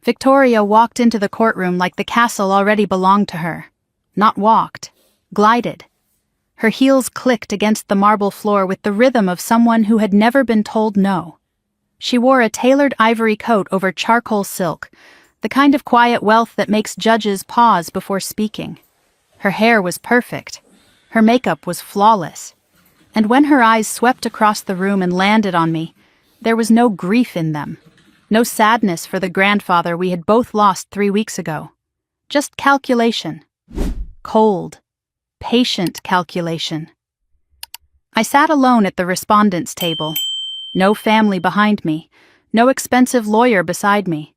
Victoria walked into the courtroom like the castle already belonged to her. Not walked, glided. Her heels clicked against the marble floor with the rhythm of someone who had never been told no. She wore a tailored ivory coat over charcoal silk, the kind of quiet wealth that makes judges pause before speaking. Her hair was perfect. Her makeup was flawless. And when her eyes swept across the room and landed on me, there was no grief in them. No sadness for the grandfather we had both lost 3 weeks ago. Just calculation. Cold, patient calculation. I sat alone at the respondents' table. No family behind me, no expensive lawyer beside me.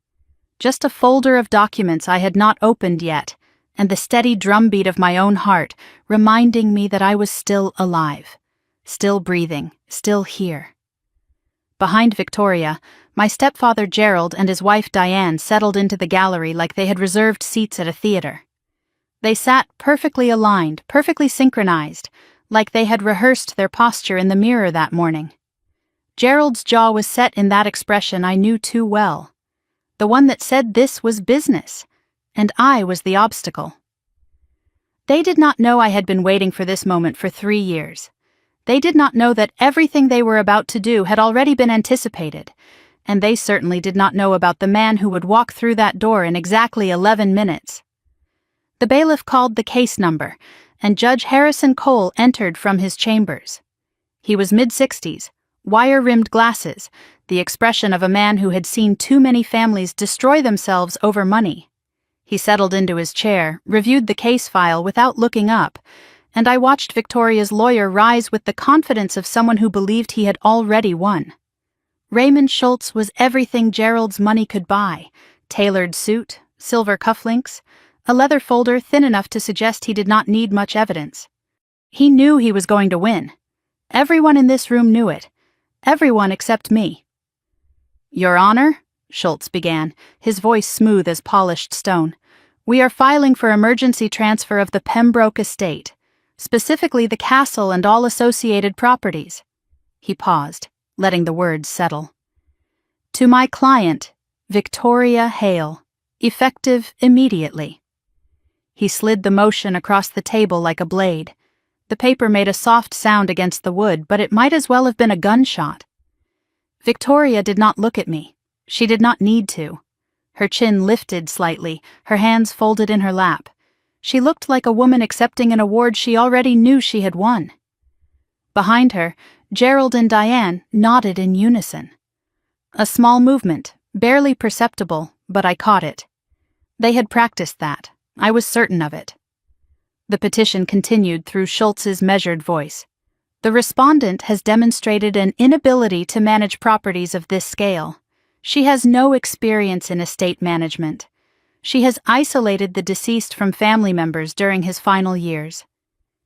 Just a folder of documents I had not opened yet, and the steady drumbeat of my own heart reminding me that I was still alive, still breathing, still here. Behind Victoria, my stepfather Gerald and his wife Diane settled into the gallery like they had reserved seats at a theater. They sat perfectly aligned, perfectly synchronized, like they had rehearsed their posture in the mirror that morning. Gerald's jaw was set in that expression I knew too well. The one that said this was business, and I was the obstacle. They did not know I had been waiting for this moment for 3 years. They did not know that everything they were about to do had already been anticipated, and they certainly did not know about the man who would walk through that door in exactly 11 minutes. The bailiff called the case number, and Judge Harrison Cole entered from his chambers. He was mid-60s, wire-rimmed glasses, the expression of a man who had seen too many families destroy themselves over money. He settled into his chair, reviewed the case file without looking up, and I watched Victoria's lawyer rise with the confidence of someone who believed he had already won. Raymond Schultz was everything Gerald's money could buy: tailored suit, silver cufflinks, a leather folder thin enough to suggest he did not need much evidence. He knew he was going to win. Everyone in this room knew it. Everyone except me. "Your Honor," Schultz began, his voice smooth as polished stone, "we are filing for emergency transfer of the Pembroke estate, specifically the castle and all associated properties." He paused, letting the words settle. "To my client, Victoria Hale, effective immediately." He slid the motion across the table like a blade. The paper made a soft sound against the wood, but it might as well have been a gunshot. Victoria did not look at me. She did not need to. Her chin lifted slightly, her hands folded in her lap. She looked like a woman accepting an award she already knew she had won. Behind her, Gerald and Diane nodded in unison. A small movement, barely perceptible, but I caught it. They had practiced that. I was certain of it. The petition continued through Schultz's measured voice. "The respondent has demonstrated an inability to manage properties of this scale. She has no experience in estate management. She has isolated the deceased from family members during his final years."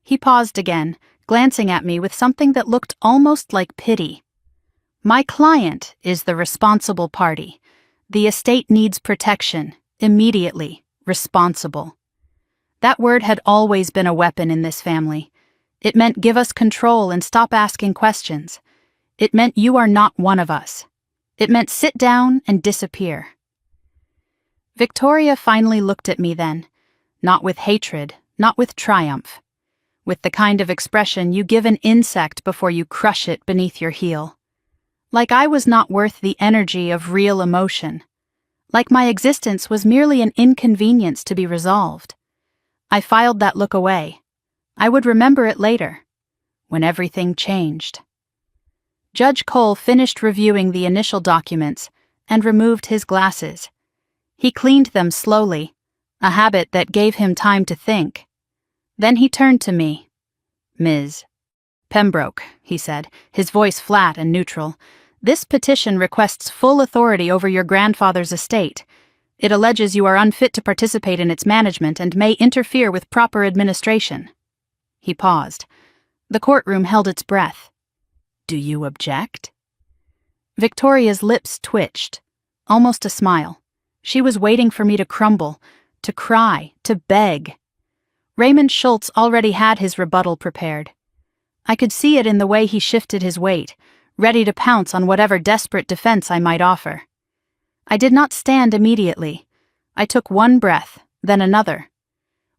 He paused again, glancing at me with something that looked almost like pity. "My client is the responsible party. The estate needs protection, immediately, responsible." That word had always been a weapon in this family. It meant give us control and stop asking questions. It meant you are not one of us. It meant sit down and disappear. Victoria finally looked at me then, not with hatred, not with triumph, with the kind of expression you give an insect before you crush it beneath your heel. Like I was not worth the energy of real emotion. Like my existence was merely an inconvenience to be resolved. I filed that look away. I would remember it later, when everything changed. Judge Cole finished reviewing the initial documents and removed his glasses. He cleaned them slowly, a habit that gave him time to think. Then he turned to me. "Ms. Pembroke," he said, his voice flat and neutral, "this petition requests full authority over your grandfather's estate. It alleges you are unfit to participate in its management and may interfere with proper administration." He paused. The courtroom held its breath. "Do you object?" Victoria's lips twitched, almost a smile. She was waiting for me to crumble, to cry, to beg. Raymond Schultz already had his rebuttal prepared. I could see it in the way he shifted his weight, ready to pounce on whatever desperate defense I might offer. I did not stand immediately. I took one breath, then another.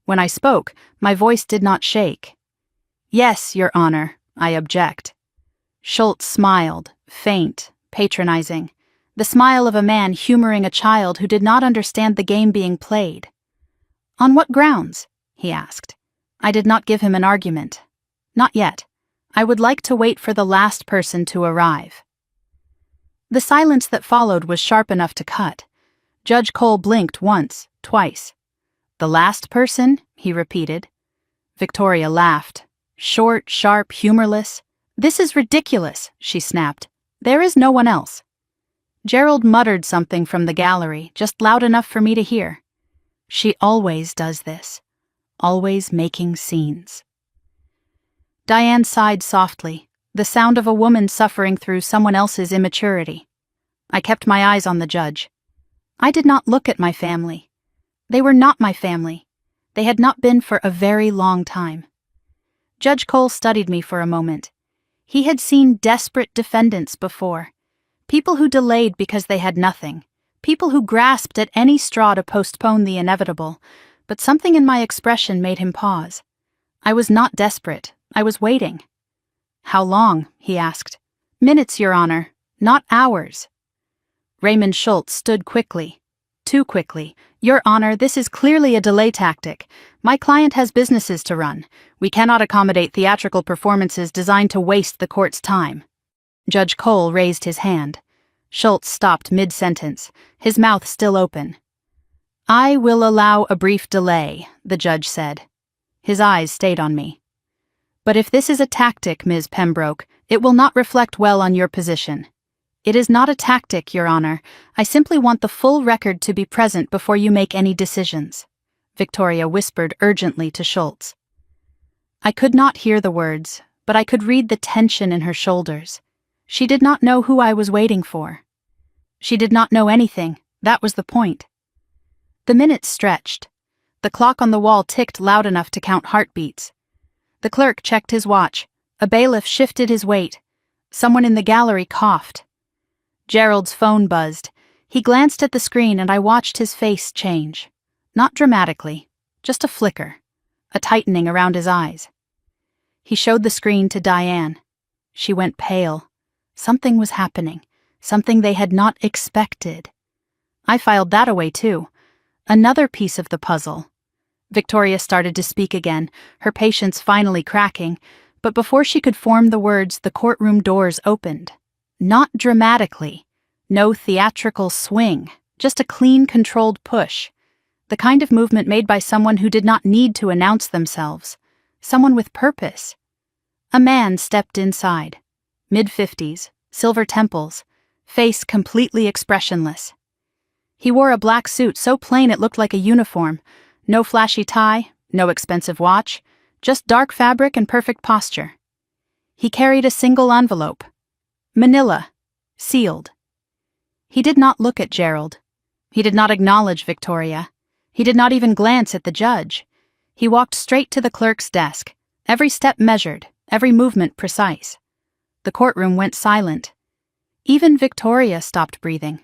When I spoke, my voice did not shake. "Yes, Your Honor, I object." Schultz smiled, faint, patronizing, the smile of a man humoring a child who did not understand the game being played. "On what grounds?" he asked. I did not give him an argument. Not yet. I would like to wait for the last person to arrive. The silence that followed was sharp enough to cut. Judge Cole blinked once, twice. "The last person?" he repeated. Victoria laughed. Short, sharp, humorless. "This is ridiculous," she snapped. "There is no one else." Gerald muttered something from the gallery, just loud enough for me to hear. She always does this. Always making scenes. Diane sighed softly, the sound of a woman suffering through someone else's immaturity. I kept my eyes on the judge. I did not look at my family. They were not my family. They had not been for a very long time. Judge Cole studied me for a moment. He had seen desperate defendants before. People who delayed because they had nothing. People who grasped at any straw to postpone the inevitable. But something in my expression made him pause. I was not desperate. I was waiting. "How long?" he asked. "Minutes, Your Honor, not hours." Raymond Schultz stood quickly. Too quickly. "Your Honor, this is clearly a delay tactic. My client has businesses to run. We cannot accommodate theatrical performances designed to waste the court's time." Judge Cole raised his hand. Schultz stopped mid-sentence, his mouth still open. "I will allow a brief delay," the judge said. His eyes stayed on me. "But if this is a tactic, Ms. Pembroke, it will not reflect well on your position." "It is not a tactic, Your Honor. I simply want the full record to be present before you make any decisions," Victoria whispered urgently to Schultz. I could not hear the words, but I could read the tension in her shoulders. She did not know who I was waiting for. She did not know anything, that was the point. The minutes stretched. The clock on the wall ticked loud enough to count heartbeats. The clerk checked his watch. A bailiff shifted his weight. Someone in the gallery coughed. Gerald's phone buzzed. He glanced at the screen and I watched his face change. Not dramatically, just a flicker, a tightening around his eyes. He showed the screen to Diane. She went pale. Something was happening, something they had not expected. I filed that away too. Another piece of the puzzle. Victoria started to speak again, her patience finally cracking, but before she could form the words, the courtroom doors opened. Not dramatically. No theatrical swing, just a clean, controlled push. The kind of movement made by someone who did not need to announce themselves. Someone with purpose. A man stepped inside. Mid-50s, silver temples, face completely expressionless. He wore a black suit so plain it looked like a uniform. No flashy tie, no expensive watch, just dark fabric and perfect posture. He carried a single envelope. Manila. Sealed. He did not look at Gerald. He did not acknowledge Victoria. He did not even glance at the judge. He walked straight to the clerk's desk, every step measured, every movement precise. The courtroom went silent. Even Victoria stopped breathing.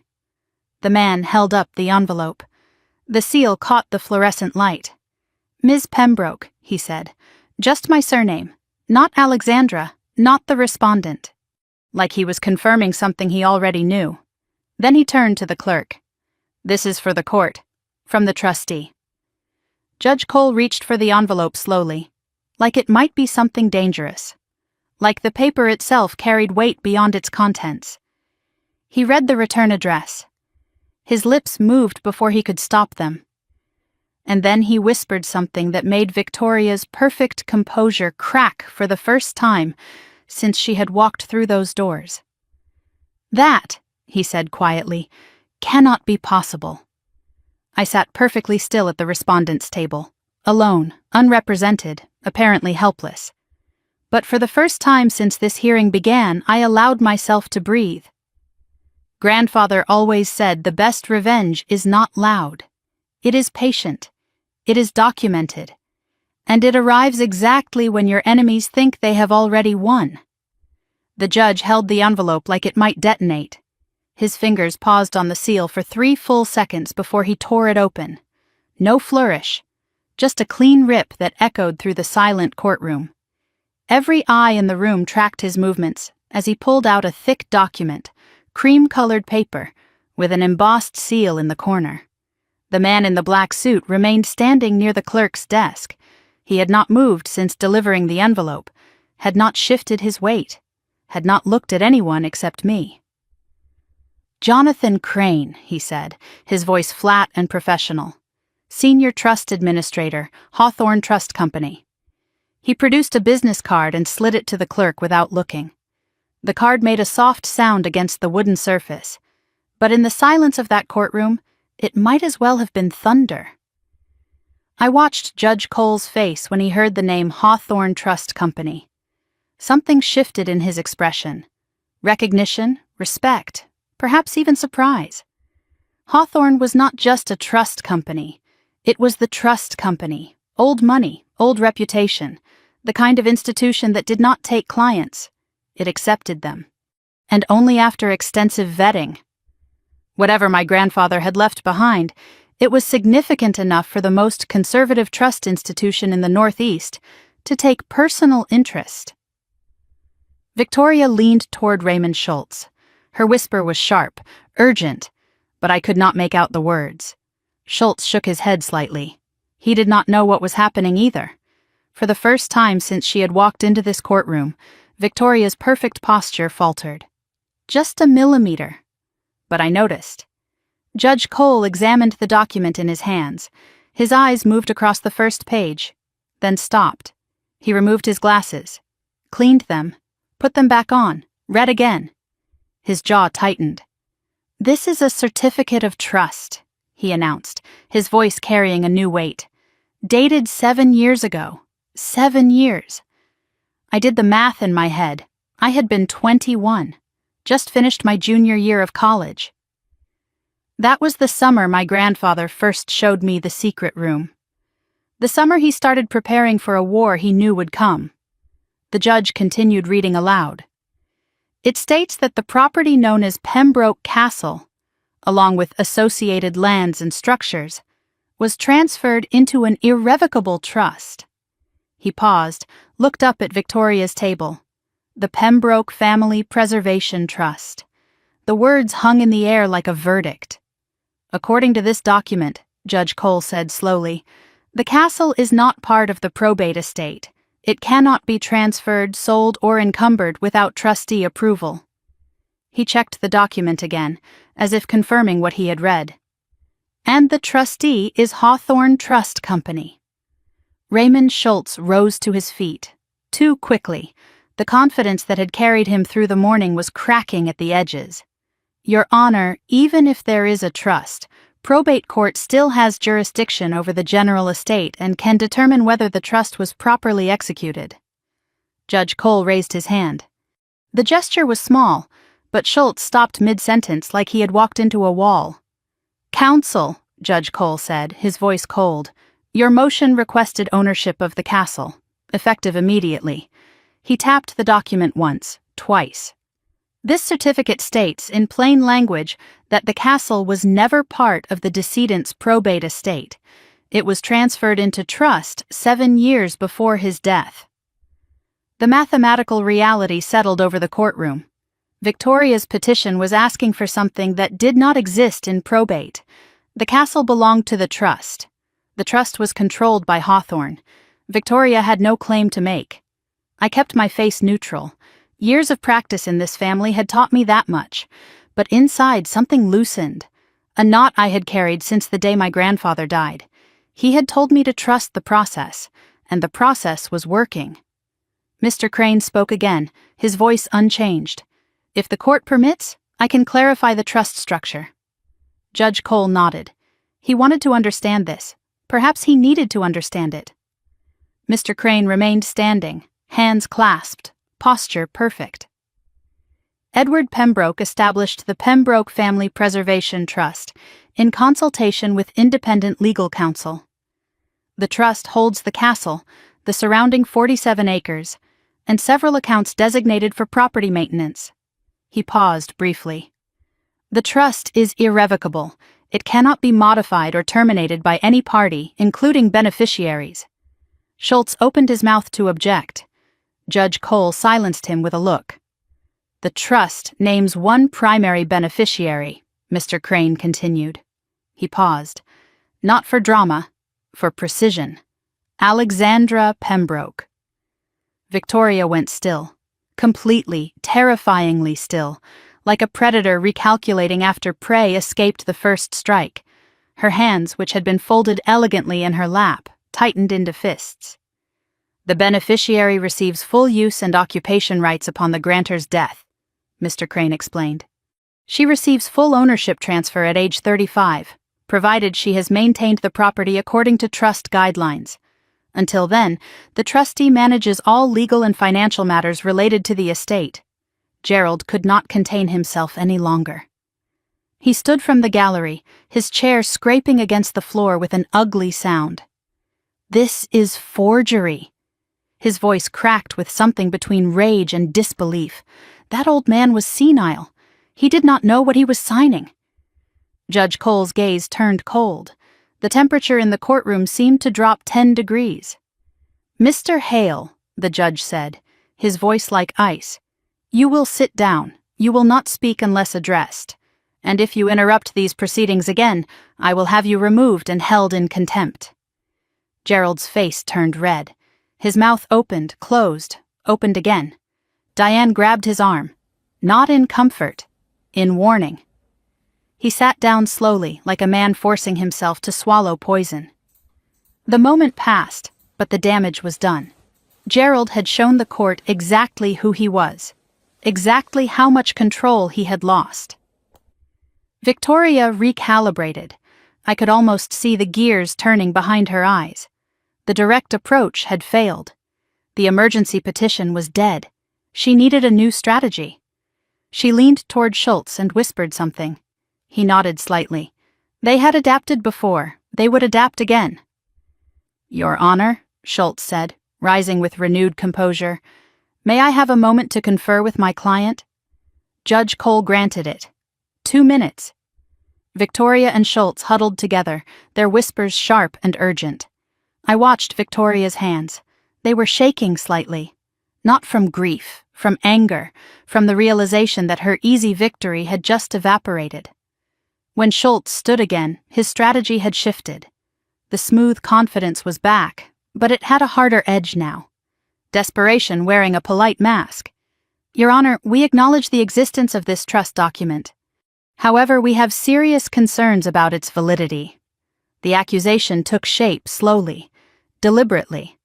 The man held up the envelope. The seal caught the fluorescent light. "Ms. Pembroke," he said. "Just my surname. Not Alexandra, not the respondent." Like he was confirming something he already knew. Then he turned to the clerk. "This is for the court. From the trustee." Judge Cole reached for the envelope slowly, like it might be something dangerous. Like the paper itself carried weight beyond its contents. He read the return address. His lips moved before he could stop them. And then he whispered something that made Victoria's perfect composure crack for the first time since she had walked through those doors. "That," he said quietly, "cannot be possible." I sat perfectly still at the respondent's table, alone, unrepresented, apparently helpless. But for the first time since this hearing began, I allowed myself to breathe. Grandfather always said the best revenge is not loud. It is patient. It is documented. And it arrives exactly when your enemies think they have already won. The judge held the envelope like it might detonate. His fingers paused on the seal for 3 full seconds before he tore it open. No flourish, just a clean rip that echoed through the silent courtroom. Every eye in the room tracked his movements as he pulled out a thick document, cream-colored paper, with an embossed seal in the corner. The man in the black suit remained standing near the clerk's desk. He had not moved since delivering the envelope, had not shifted his weight, had not looked at anyone except me. "Jonathan Crane," he said, his voice flat and professional. "Senior Trust Administrator, Hawthorne Trust Company." He produced a business card and slid it to the clerk without looking. The card made a soft sound against the wooden surface, but in the silence of that courtroom, it might as well have been thunder. I watched Judge Cole's face when he heard the name Hawthorne Trust Company. Something shifted in his expression. Recognition, respect, perhaps even surprise. Hawthorne was not just a trust company. It was the trust company, old money, old reputation, the kind of institution that did not take clients. It accepted them. And only after extensive vetting. Whatever my grandfather had left behind, it was significant enough for the most conservative trust institution in the Northeast to take personal interest. Victoria leaned toward Raymond Schultz. Her whisper was sharp, urgent, but I could not make out the words. Schultz shook his head slightly. He did not know what was happening either. For the first time since she had walked into this courtroom, Victoria's perfect posture faltered. Just a millimeter. But I noticed. Judge Cole examined the document in his hands. His eyes moved across the first page, then stopped. He removed his glasses, cleaned them, put them back on, read again. His jaw tightened. "This is a certificate of trust," he announced, his voice carrying a new weight. "Dated 7 years ago. 7 years. I did the math in my head. I had been 21. Just finished my junior year of college. That was the summer my grandfather first showed me the secret room. The summer he started preparing for a war he knew would come." The judge continued reading aloud. "It states that the property known as Pembroke Castle, along with associated lands and structures, was transferred into an irrevocable trust." He paused, looked up at Victoria's table. "The Pembroke Family Preservation Trust." The words hung in the air like a verdict. "According to this document," Judge Cole said slowly, "the castle is not part of the probate estate. It cannot be transferred, sold, or encumbered without trustee approval." He checked the document again, as if confirming what he had read. "And the trustee is Hawthorne Trust Company." Raymond Schultz rose to his feet. Too quickly. The confidence that had carried him through the morning was cracking at the edges. "Your Honor, even if there is a trust, probate court still has jurisdiction over the general estate and can determine whether the trust was properly executed." Judge Cole raised his hand. The gesture was small, but Schultz stopped mid-sentence like he had walked into a wall. "Counsel," Judge Cole said, his voice cold, "your motion requested ownership of the castle, effective immediately." He tapped the document once, twice. "This certificate states, in plain language, that the castle was never part of the decedent's probate estate. It was transferred into trust 7 years before his death." The mathematical reality settled over the courtroom. Victoria's petition was asking for something that did not exist in probate. The castle belonged to the trust. The trust was controlled by Hawthorne. Victoria had no claim to make. I kept my face neutral. Years of practice in this family had taught me that much, but inside something loosened. A knot I had carried since the day my grandfather died. He had told me to trust the process, and the process was working. Mr. Crane spoke again, his voice unchanged. "If the court permits, I can clarify the trust structure." Judge Cole nodded. He wanted to understand this. Perhaps he needed to understand it. Mr. Crane remained standing, hands clasped, posture perfect. Edward Pembroke established the Pembroke Family Preservation Trust in consultation with independent legal counsel. The trust holds the castle, the surrounding 47 acres, and several accounts designated for property maintenance. He paused briefly. The trust is irrevocable. It cannot be modified or terminated by any party, including beneficiaries. Schultz opened his mouth to object. Judge Cole silenced him with a look. The trust names one primary beneficiary, Mr. Crane continued. He paused. Not for drama, for precision. Alexandra Pembroke. Victoria went still. Completely, terrifyingly still, like a predator recalculating after prey escaped the first strike. Her hands, which had been folded elegantly in her lap, tightened into fists. The beneficiary receives full use and occupation rights upon the grantor's death, Mr. Crane explained. She receives full ownership transfer at age 35, provided she has maintained the property according to trust guidelines. Until then, the trustee manages all legal and financial matters related to the estate. Gerald could not contain himself any longer. He stood from the gallery, his chair scraping against the floor with an ugly sound. This is forgery. His voice cracked with something between rage and disbelief. That old man was senile. He did not know what he was signing. Judge Cole's gaze turned cold. The temperature in the courtroom seemed to drop 10 degrees. "Mr. Hale," the judge said, his voice like ice, "you will sit down. You will not speak unless addressed. And if you interrupt these proceedings again, I will have you removed and held in contempt." Gerald's face turned red. His mouth opened, closed, opened again. Diane grabbed his arm. Not in comfort, in warning. He sat down slowly, like a man forcing himself to swallow poison. The moment passed, but the damage was done. Gerald had shown the court exactly who he was, exactly how much control he had lost. Victoria recalibrated. I could almost see the gears turning behind her eyes. The direct approach had failed. The emergency petition was dead. She needed a new strategy. She leaned toward Schultz and whispered something. He nodded slightly. They had adapted before. They would adapt again. "Your Honor," Schultz said, rising with renewed composure, "may I have a moment to confer with my client?" Judge Cole granted it. 2 minutes. Victoria and Schultz huddled together, their whispers sharp and urgent. I watched Victoria's hands. They were shaking slightly. Not from grief, from anger, from the realization that her easy victory had just evaporated. When Schultz stood again, his strategy had shifted. The smooth confidence was back, but it had a harder edge now. Desperation wearing a polite mask. "Your Honor, we acknowledge the existence of this trust document. However, we have serious concerns about its validity." The accusation took shape slowly, deliberately.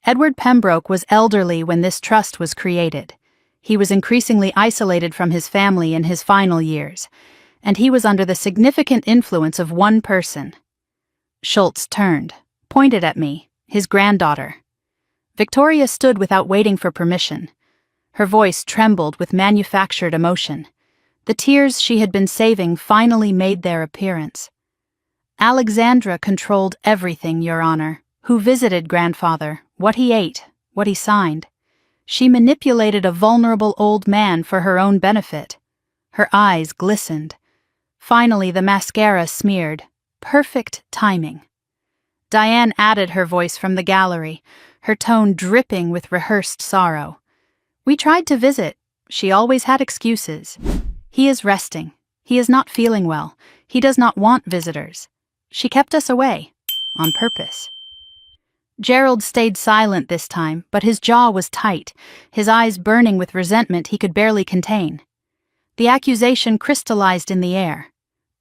Edward Pembroke was elderly when this trust was created. He was increasingly isolated from his family in his final years, and he was under the significant influence of one person. Schultz turned, pointed at me, his granddaughter. Victoria stood without waiting for permission. Her voice trembled with manufactured emotion. The tears she had been saving finally made their appearance. "Alexandra controlled everything, Your Honor. Who visited grandfather, what he ate, what he signed. She manipulated a vulnerable old man for her own benefit." Her eyes glistened. Finally, the mascara smeared. Perfect timing. Diane added her voice from the gallery, her tone dripping with rehearsed sorrow. "We tried to visit. She always had excuses. He is resting. He is not feeling well. He does not want visitors. She kept us away. On purpose." Gerald stayed silent this time, but his jaw was tight, his eyes burning with resentment he could barely contain. The accusation crystallized in the air.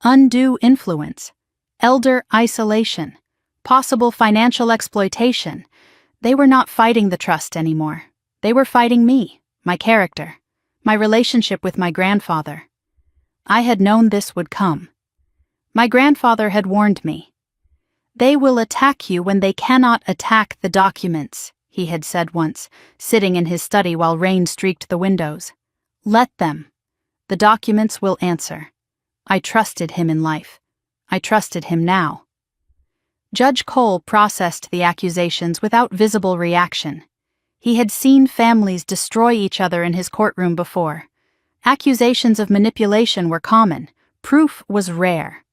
Undue influence. Elder isolation. Possible financial exploitation. They were not fighting the trust anymore. They were fighting me, my character, my relationship with my grandfather. I had known this would come. My grandfather had warned me. "They will attack you when they cannot attack the documents," he had said once, sitting in his study while rain streaked the windows. "Let them. The documents will answer." I trusted him in life. I trusted him now. Judge Cole processed the accusations without visible reaction. He had seen families destroy each other in his courtroom before. Accusations of manipulation were common, Proof was rare.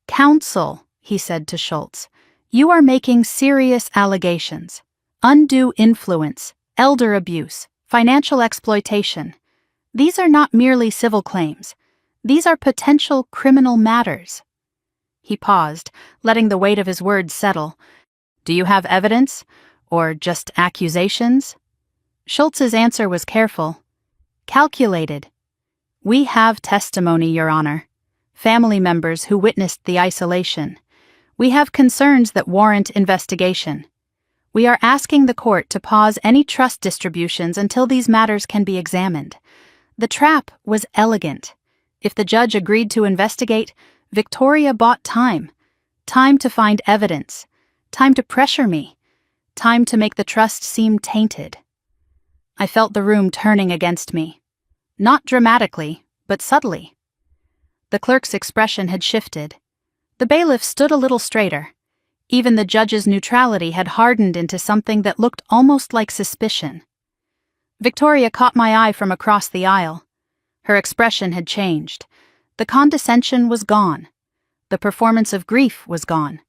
"Counsel," he said to Schultz, "you are making serious allegations. Undue influence, elder abuse, financial exploitation. These are not merely civil claims. These are potential criminal matters." He paused, letting the weight of his words settle. "Do you have evidence? Or just accusations?" Schultz's answer was careful, calculated. "We have testimony, Your Honor. Family members who witnessed the isolation. We have concerns that warrant investigation. We are asking the court to pause any trust distributions until these matters can be examined." The trap was elegant. If the judge agreed to investigate, Victoria bought time. Time to find evidence. Time to pressure me. Time to make the trust seem tainted. I felt the room turning against me. Not dramatically, but subtly. The clerk's expression had shifted. The bailiff stood a little straighter. Even the judge's neutrality had hardened into something that looked almost like suspicion. Victoria caught my eye from across the aisle. Her expression had changed. The condescension was gone. The performance of grief was gone.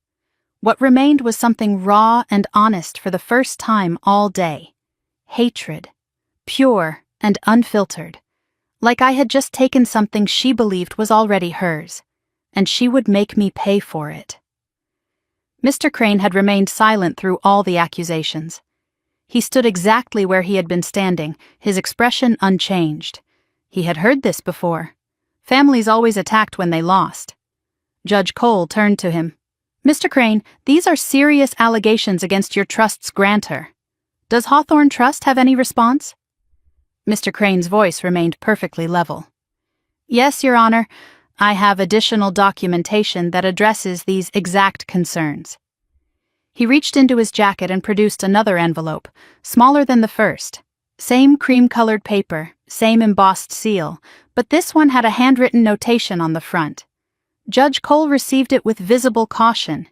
What remained was something raw and honest for the first time all day. Hatred. Pure and unfiltered. Like I had just taken something she believed was already hers, and she would make me pay for it. Mr. Crane had remained silent through all the accusations. He stood exactly where he had been standing, his expression unchanged. He had heard this before. Families always attacked when they lost. Judge Cole turned to him. "Mr. Crane, these are serious allegations against your trust's grantor. Does Hawthorne Trust have any response?" Mr. Crane's voice remained perfectly level. "Yes, Your Honor. I have additional documentation that addresses these exact concerns." He reached into his jacket and produced another envelope, smaller than the first. Same cream-colored paper, same embossed seal, but this one had a handwritten notation on the front. Judge Cole received it with visible caution.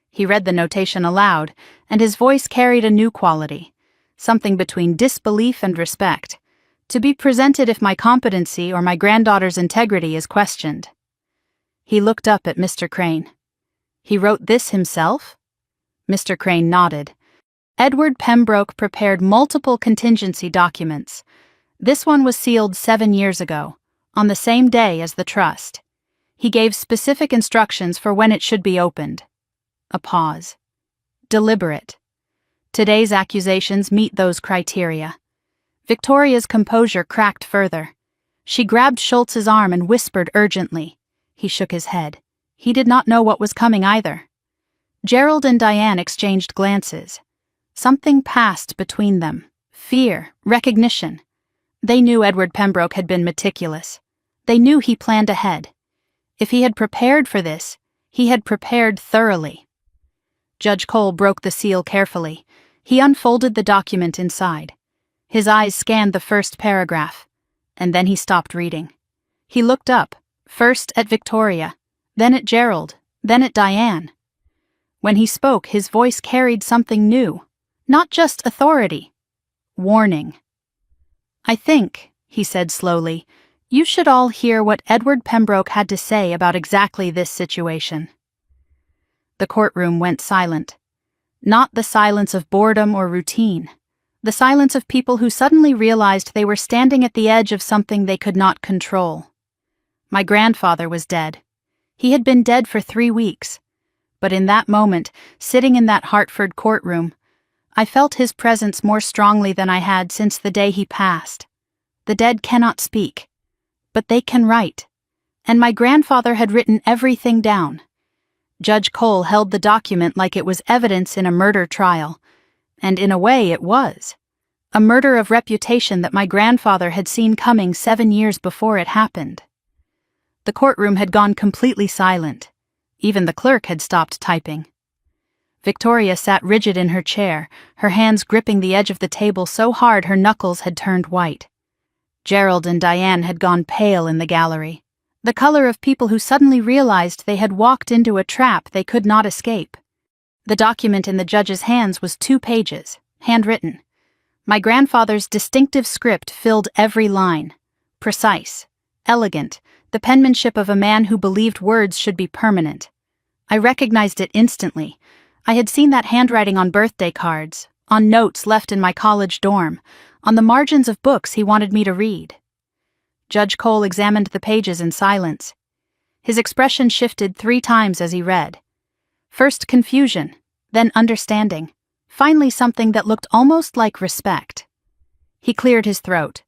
He read the notation aloud, and his voice carried a new quality, something between disbelief and respect, to be presented if my competency or my granddaughter's integrity is questioned. He looked up at Mr. Crane. "He wrote this himself?" Mr. Crane nodded. "Edward Pembroke prepared multiple contingency documents. This one was sealed 7 years ago, on the same day as the trust. He gave specific instructions for when it should be opened." A pause. Deliberate. Today's accusations meet those criteria. Victoria's composure cracked further. She grabbed Schultz's arm and whispered urgently. He shook his head. He did not know what was coming either. Gerald and Diane exchanged glances. Something passed between them. Fear, recognition. They knew Edward Pembroke had been meticulous. They knew he planned ahead. If he had prepared for this, he had prepared thoroughly. Judge Cole broke the seal carefully. He unfolded the document inside. His eyes scanned the first paragraph, and then he stopped reading. He looked up, first at Victoria, then at Gerald, then at Diane. When he spoke, his voice carried something new, not just authority, warning. "I think," he said slowly, "you should all hear what Edward Pembroke had to say about exactly this situation." The courtroom went silent. Not the silence of boredom or routine. The silence of people who suddenly realized they were standing at the edge of something they could not control. My grandfather was dead. He had been dead for 3 weeks. But in that moment, sitting in that Hartford courtroom, I felt his presence more strongly than I had since the day he passed. The dead cannot speak, but they can write. And my grandfather had written everything down. Judge Cole held the document like it was evidence in a murder trial. And in a way it was. A murder of reputation that my grandfather had seen coming 7 years before it happened. The courtroom had gone completely silent. Even the clerk had stopped typing. Victoria sat rigid in her chair, her hands gripping the edge of the table so hard her knuckles had turned white. Gerald and Diane had gone pale in the gallery, the color of people who suddenly realized they had walked into a trap they could not escape. The document in the judge's hands was 2 pages, handwritten. My grandfather's distinctive script filled every line. Precise, elegant, the penmanship of a man who believed words should be permanent. I recognized it instantly. I had seen that handwriting on birthday cards, on notes left in my college dorm, on the margins of books he wanted me to read. Judge Cole examined the pages in silence. His expression shifted 3 times as he read. First confusion, then understanding, finally something that looked almost like respect. He cleared his throat.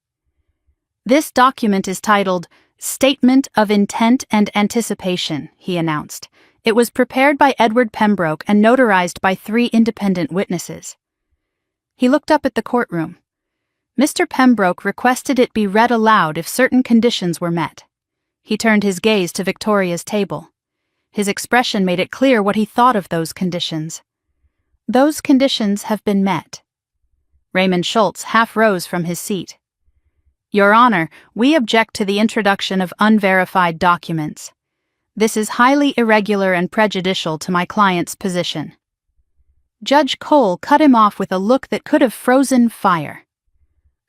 "This document is titled Statement of Intent and Anticipation," he announced. It was prepared by Edward Pembroke and notarized by 3 independent witnesses. He looked up at the courtroom. Mr. Pembroke requested it be read aloud if certain conditions were met. He turned his gaze to Victoria's table. His expression made it clear what he thought of those conditions. "Those conditions have been met." Raymond Schultz half rose from his seat. "Your Honor, we object to the introduction of unverified documents. This is highly irregular and prejudicial to my client's position." Judge Cole cut him off with a look that could have frozen fire.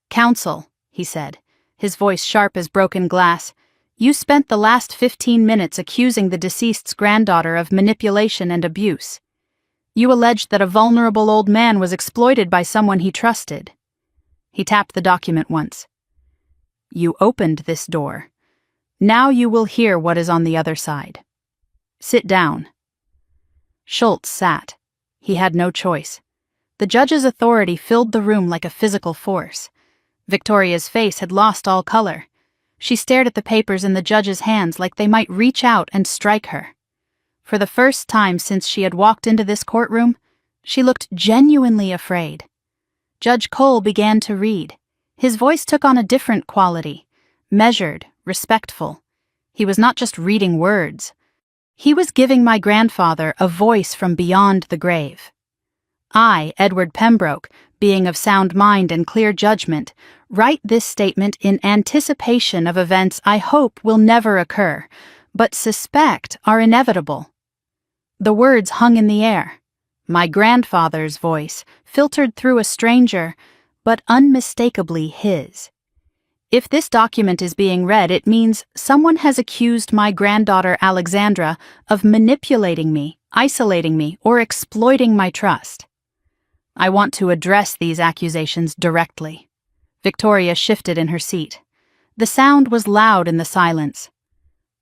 "Counsel," he said, his voice sharp as broken glass, "you spent the last 15 minutes accusing the deceased's granddaughter of manipulation and abuse. You alleged that a vulnerable old man was exploited by someone he trusted." He tapped the document once. "You opened this door. Now you will hear what is on the other side. Sit down." Schultz sat. He had no choice. The judge's authority filled the room like a physical force. Victoria's face had lost all color. She stared at the papers in the judge's hands like they might reach out and strike her. For the first time since she had walked into this courtroom, she looked genuinely afraid. Judge Cole began to read. His voice took on a different quality, measured, respectful. He was not just reading words. He was giving my grandfather a voice from beyond the grave. "I, Edward Pembroke, being of sound mind and clear judgment, write this statement in anticipation of events I hope will never occur, but suspect are inevitable." The words hung in the air. My grandfather's voice, filtered through a stranger, but unmistakably his. If this document is being read, it means someone has accused my granddaughter Alexandra of manipulating me, isolating me, or exploiting my trust. I want to address these accusations directly. Victoria shifted in her seat. The sound was loud in the silence.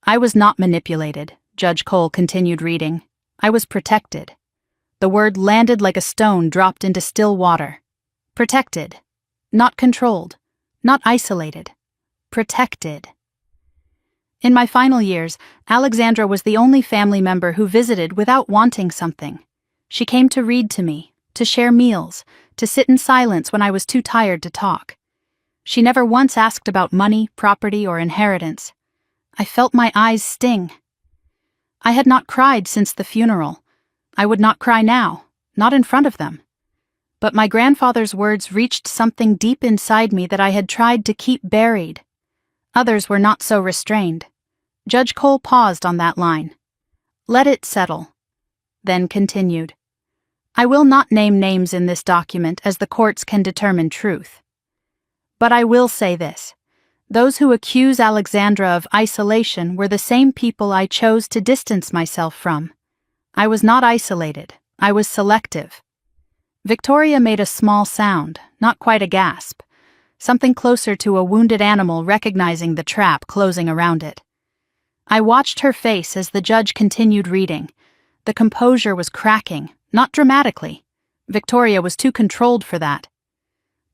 "I was not manipulated," Judge Cole continued reading. "I was protected." The word landed like a stone dropped into still water. Protected. Not controlled. Not isolated. Protected. In my final years, Alexandra was the only family member who visited without wanting something. She came to read to me, to share meals, to sit in silence when I was too tired to talk. She never once asked about money, property, or inheritance. I felt my eyes sting. I had not cried since the funeral. I would not cry now, not in front of them. But my grandfather's words reached something deep inside me that I had tried to keep buried. Others were not so restrained. Judge Cole paused on that line. "Let it settle," then continued. "I will not name names in this document as the courts can determine truth. But I will say this. Those who accuse Alexandra of isolation were the same people I chose to distance myself from. I was not isolated. I was selective." Victoria made a small sound, not quite a gasp, something closer to a wounded animal recognizing the trap closing around it. I watched her face as the judge continued reading. The composure was cracking, not dramatically. Victoria was too controlled for that.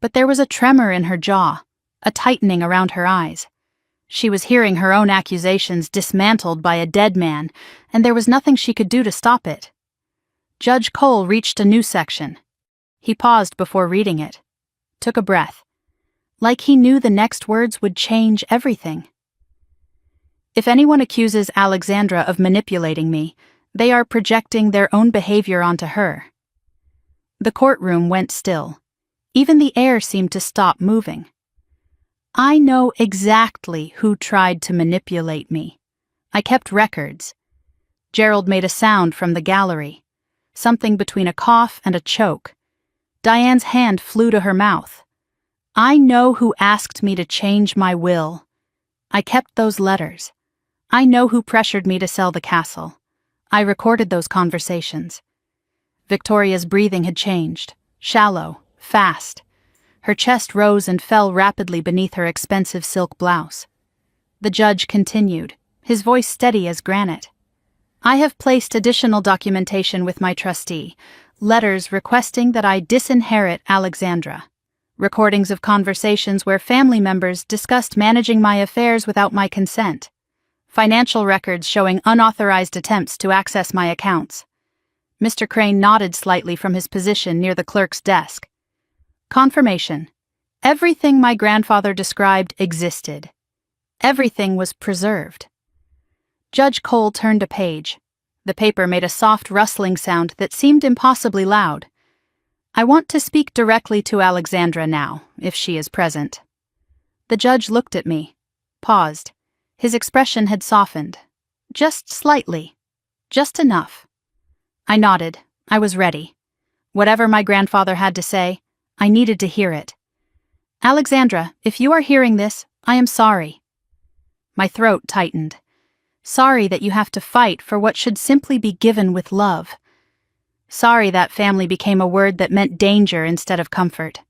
But there was a tremor in her jaw, a tightening around her eyes. She was hearing her own accusations dismantled by a dead man, and there was nothing she could do to stop it. Judge Cole reached a new section. He paused before reading it, took a breath, like he knew the next words would change everything. "If anyone accuses Alexandra of manipulating me, they are projecting their own behavior onto her." The courtroom went still. Even the air seemed to stop moving. "I know exactly who tried to manipulate me. I kept records." Gerald made a sound from the gallery, something between a cough and a choke. Diane's hand flew to her mouth. "I know who asked me to change my will. I kept those letters. I know who pressured me to sell the castle. I recorded those conversations. Victoria's breathing had changed, shallow, fast. Her chest rose and fell rapidly beneath her expensive silk blouse. The judge continued, his voice steady as granite. I have placed additional documentation with my trustee, letters requesting that I disinherit Alexandra, recordings of conversations where family members discussed managing my affairs without my consent, financial records showing unauthorized attempts to access my accounts. Mr. Crane nodded slightly from his position near the clerk's desk. Confirmation. Everything my grandfather described existed. Everything was preserved. Judge Cole turned a page. The paper made a soft rustling sound that seemed impossibly loud. I want to speak directly to Alexandra now, if she is present. The judge looked at me, paused. His expression had softened. Just slightly. Just enough. I nodded. I was ready. Whatever my grandfather had to say, I needed to hear it. Alexandra, if you are hearing this, I am sorry. My throat tightened. Sorry that you have to fight for what should simply be given with love. Sorry that family became a word that meant danger instead of comfort.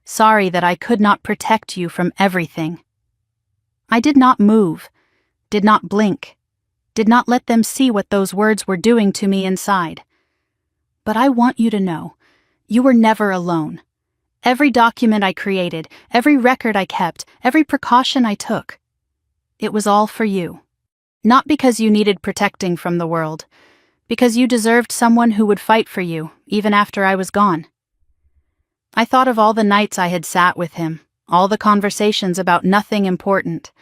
Sorry that I could not protect you from everything. I did not move, did not blink, did not let them see what those words were doing to me inside. But I want you to know, you were never alone. Every document I created, every record I kept, every precaution I took, it was all for you. Not because you needed protecting from the world, because you deserved someone who would fight for you, even after I was gone. I thought of all the nights I had sat with him, all the conversations about nothing important,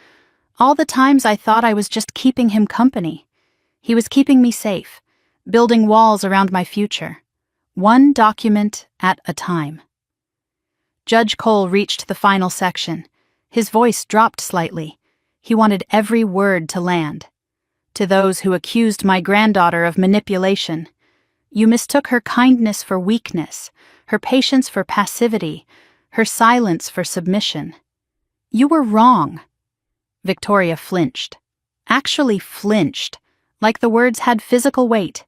all the times I thought I was just keeping him company. He was keeping me safe, building walls around my future, one document at a time. Judge Cole reached the final section. His voice dropped slightly. He wanted every word to land. To those who accused my granddaughter of manipulation, you mistook her kindness for weakness, her patience for passivity, her silence for submission. You were wrong. Victoria flinched. Actually flinched, like the words had physical weight.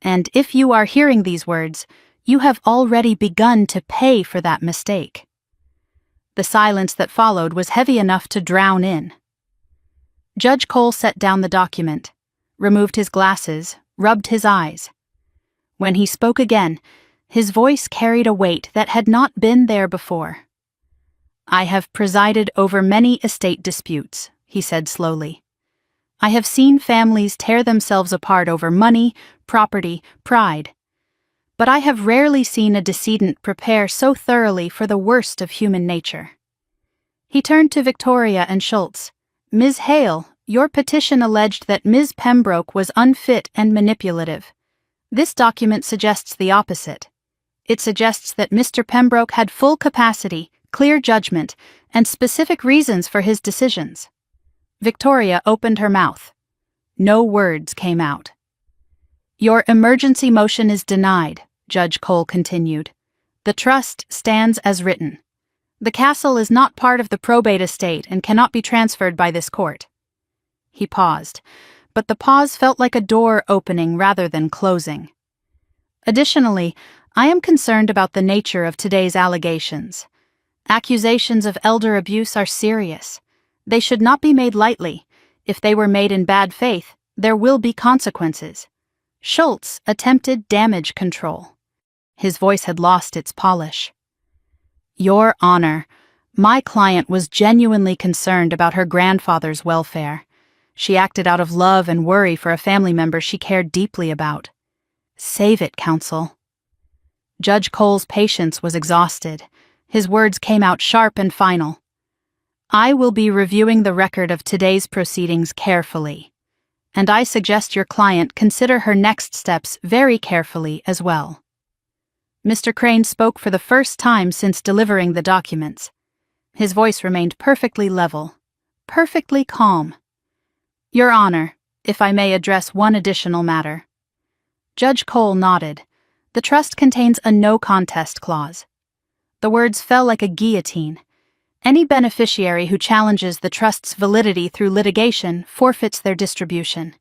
And if you are hearing these words, you have already begun to pay for that mistake. The silence that followed was heavy enough to drown in. Judge Cole set down the document, removed his glasses, rubbed his eyes. When he spoke again, his voice carried a weight that had not been there before. I have presided over many estate disputes, he said slowly. I have seen families tear themselves apart over money, property, pride. But I have rarely seen a decedent prepare so thoroughly for the worst of human nature. He turned to Victoria and Schultz. Ms. Hale, your petition alleged that Ms. Pembroke was unfit and manipulative. This document suggests the opposite. It suggests that Mr. Pembroke had full capacity, clear judgment, and specific reasons for his decisions. Victoria opened her mouth. No words came out. Your emergency motion is denied, Judge Cole continued. The trust stands as written. The castle is not part of the probate estate and cannot be transferred by this court. He paused, but the pause felt like a door opening rather than closing. Additionally, I am concerned about the nature of today's allegations. Accusations of elder abuse are serious. They should not be made lightly. If they were made in bad faith, there will be consequences. Schultz attempted damage control. His voice had lost its polish. Your Honor, my client was genuinely concerned about her grandfather's welfare. She acted out of love and worry for a family member she cared deeply about. Save it, counsel. Judge Cole's patience was exhausted. His words came out sharp and final. I will be reviewing the record of today's proceedings carefully, and I suggest your client consider her next steps very carefully as well. Mr. Crane spoke for the first time since delivering the documents. His voice remained perfectly level, perfectly calm. Your Honor, if I may address one additional matter. Judge Cole nodded. The trust contains a no-contest clause. The words fell like a guillotine. Any beneficiary who challenges the trust's validity through litigation forfeits their distribution.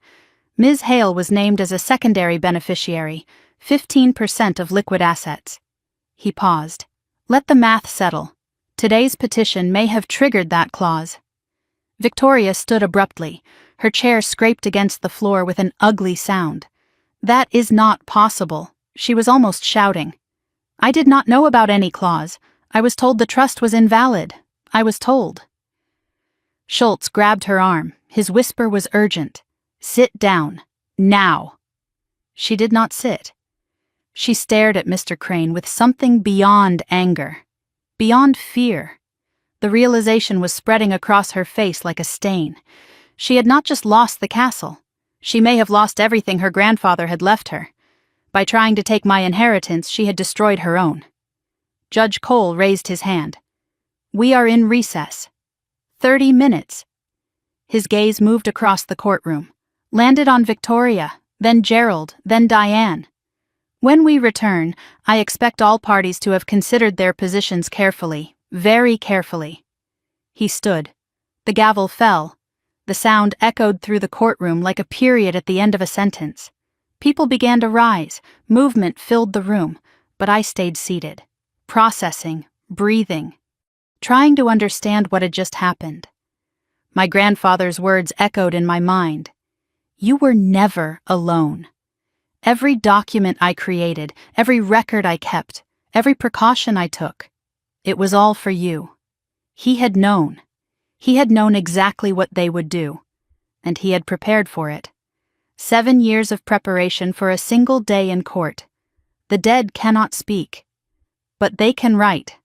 Ms. Hale was named as a secondary beneficiary, 15% of liquid assets. He paused. Let the math settle. Today's petition may have triggered that clause. Victoria stood abruptly. Her chair scraped against the floor with an ugly sound. That is not possible. She was almost shouting. I did not know about any clause. I was told the trust was invalid. I was told. Schultz grabbed her arm. His whisper was urgent. Sit down. Now. She did not sit. She stared at Mr. Crane with something beyond anger. Beyond fear. The realization was spreading across her face like a stain. She had not just lost the castle. She may have lost everything her grandfather had left her. By trying to take my inheritance, she had destroyed her own. Judge Cole raised his hand. We are in recess. 30 minutes. His gaze moved across the courtroom, landed on Victoria, then Gerald, then Diane. When we return, I expect all parties to have considered their positions carefully, very carefully. He stood. The gavel fell. The sound echoed through the courtroom like a period at the end of a sentence. People began to rise, movement filled the room, but I stayed seated, processing, breathing, trying to understand what had just happened. My grandfather's words echoed in my mind. You were never alone. Every document I created, every record I kept, every precaution I took, it was all for you. He had known. He had known exactly what they would do, and he had prepared for it. 7 years of preparation for a single day in court. The dead cannot speak, but they can write,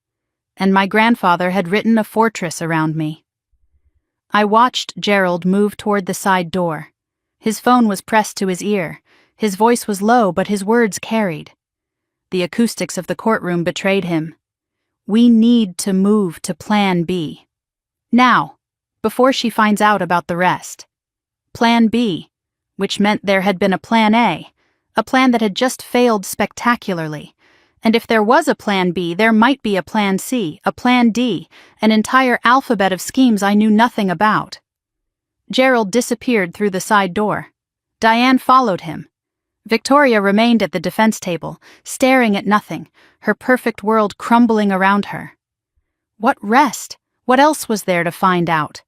and my grandfather had written a fortress around me. I watched Gerald move toward the side door. His phone was pressed to his ear. His voice was low, but his words carried. The acoustics of the courtroom betrayed him. We need to move to Plan B. Now, before she finds out about the rest. Plan B, which meant there had been a Plan A, a plan that had just failed spectacularly. And if there was a Plan B, there might be a Plan C, a Plan D, an entire alphabet of schemes I knew nothing about. Gerald disappeared through the side door. Diane followed him. Victoria remained at the defense table, staring at nothing, her perfect world crumbling around her. What rest? What else was there to find out?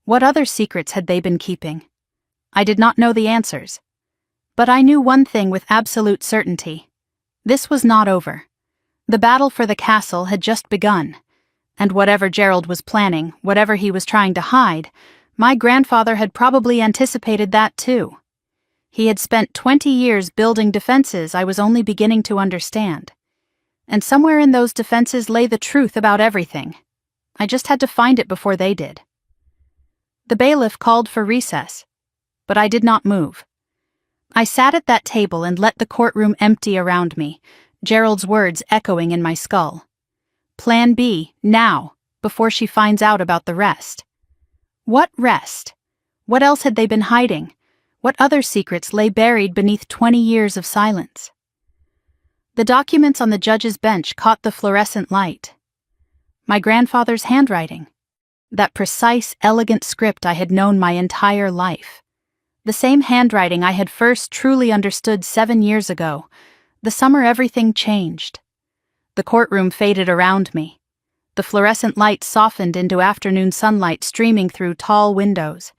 What other secrets had they been keeping? I did not know the answers. But I knew one thing with absolute certainty. This was not over. The battle for the castle had just begun. And whatever Gerald was planning, whatever he was trying to hide, my grandfather had probably anticipated that too. He had spent 20 years building defenses I was only beginning to understand. And somewhere in those defenses lay the truth about everything. I just had to find it before they did. The bailiff called for recess, but I did not move. I sat at that table and let the courtroom empty around me, Gerald's words echoing in my skull. Plan B, now, before she finds out about the rest. What rest? What else had they been hiding? What other secrets lay buried beneath 20 years of silence? The documents on the judge's bench caught the fluorescent light. My grandfather's handwriting. That precise, elegant script I had known my entire life. The same handwriting I had first truly understood 7 years ago, the summer everything changed. The courtroom faded around me. The fluorescent light softened into afternoon sunlight streaming through tall windows.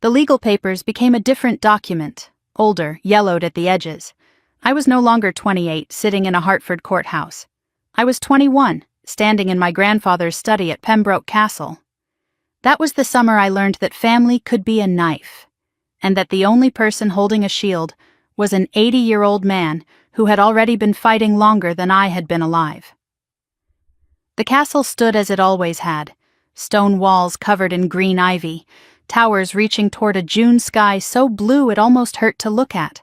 The legal papers became a different document, older, yellowed at the edges. I was no longer 28, sitting in a Hartford courthouse. I was 21, standing in my grandfather's study at Pembroke Castle. That was the summer I learned that family could be a knife, and that the only person holding a shield was an 80-year-old man who had already been fighting longer than I had been alive. The castle stood as it always had, stone walls covered in green ivy, towers reaching toward a June sky so blue it almost hurt to look at.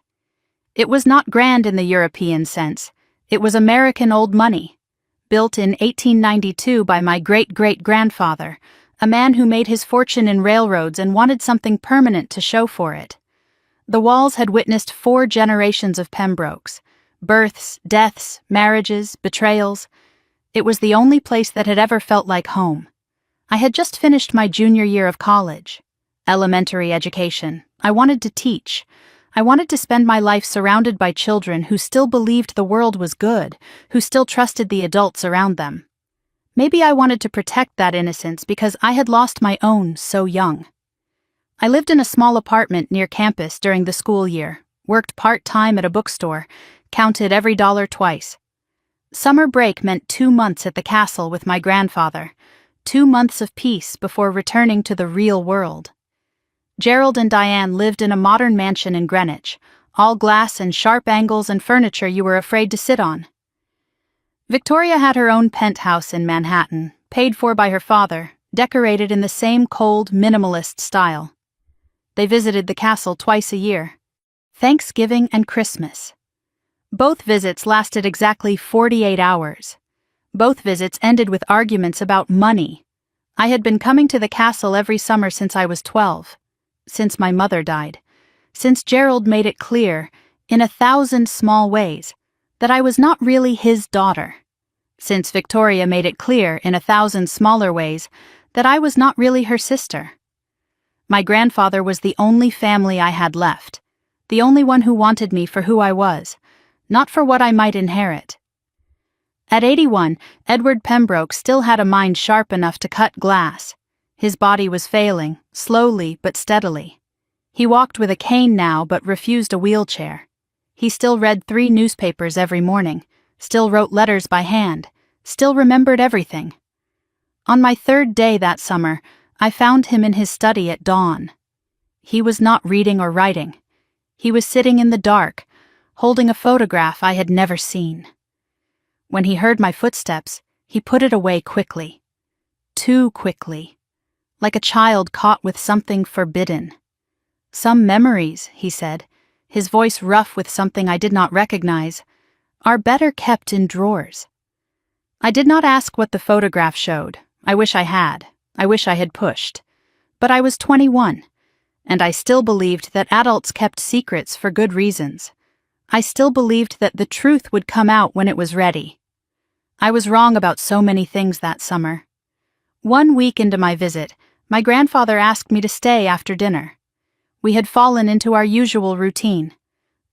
It was not grand in the European sense. It was American old money, built in 1892 by my great-great-grandfather, a man who made his fortune in railroads and wanted something permanent to show for it. The walls had witnessed 4 generations of Pembrokes, births, deaths, marriages, betrayals. It was the only place that had ever felt like home. I had just finished my junior year of college. Elementary education. I wanted to teach. I wanted to spend my life surrounded by children who still believed the world was good, who still trusted the adults around them. Maybe I wanted to protect that innocence because I had lost my own so young. I lived in a small apartment near campus during the school year, worked part-time at a bookstore, counted every dollar twice. Summer break meant 2 months at the castle with my grandfather, 2 months of peace before returning to the real world. Gerald and Diane lived in a modern mansion in Greenwich, all glass and sharp angles and furniture you were afraid to sit on. Victoria had her own penthouse in Manhattan, paid for by her father, decorated in the same cold, minimalist style. They visited the castle twice a year, Thanksgiving and Christmas. Both visits lasted exactly 48 hours. Both visits ended with arguments about money. I had been coming to the castle every summer since I was 12. Since my mother died, since Gerald made it clear, in 1,000 small ways, that I was not really his daughter, since Victoria made it clear in 1,000 smaller ways that I was not really her sister. My grandfather was the only family I had left, the only one who wanted me for who I was, not for what I might inherit. At 81, Edward Pembroke still had a mind sharp enough to cut glass. His body was failing, slowly but steadily. He walked with a cane now but refused a wheelchair. He still read 3 newspapers every morning, still wrote letters by hand, still remembered everything. On my 3rd day that summer, I found him in his study at dawn. He was not reading or writing. He was sitting in the dark, holding a photograph I had never seen. When he heard my footsteps, he put it away quickly. Too quickly. Like a child caught with something forbidden. Some memories, he said, his voice rough with something I did not recognize, are better kept in drawers. I did not ask what the photograph showed. I wish I had. I wish I had pushed. But I was 21, and I still believed that adults kept secrets for good reasons. I still believed that the truth would come out when it was ready. I was wrong about so many things that summer. 1 week into my visit, my grandfather asked me to stay after dinner. We had fallen into our usual routine.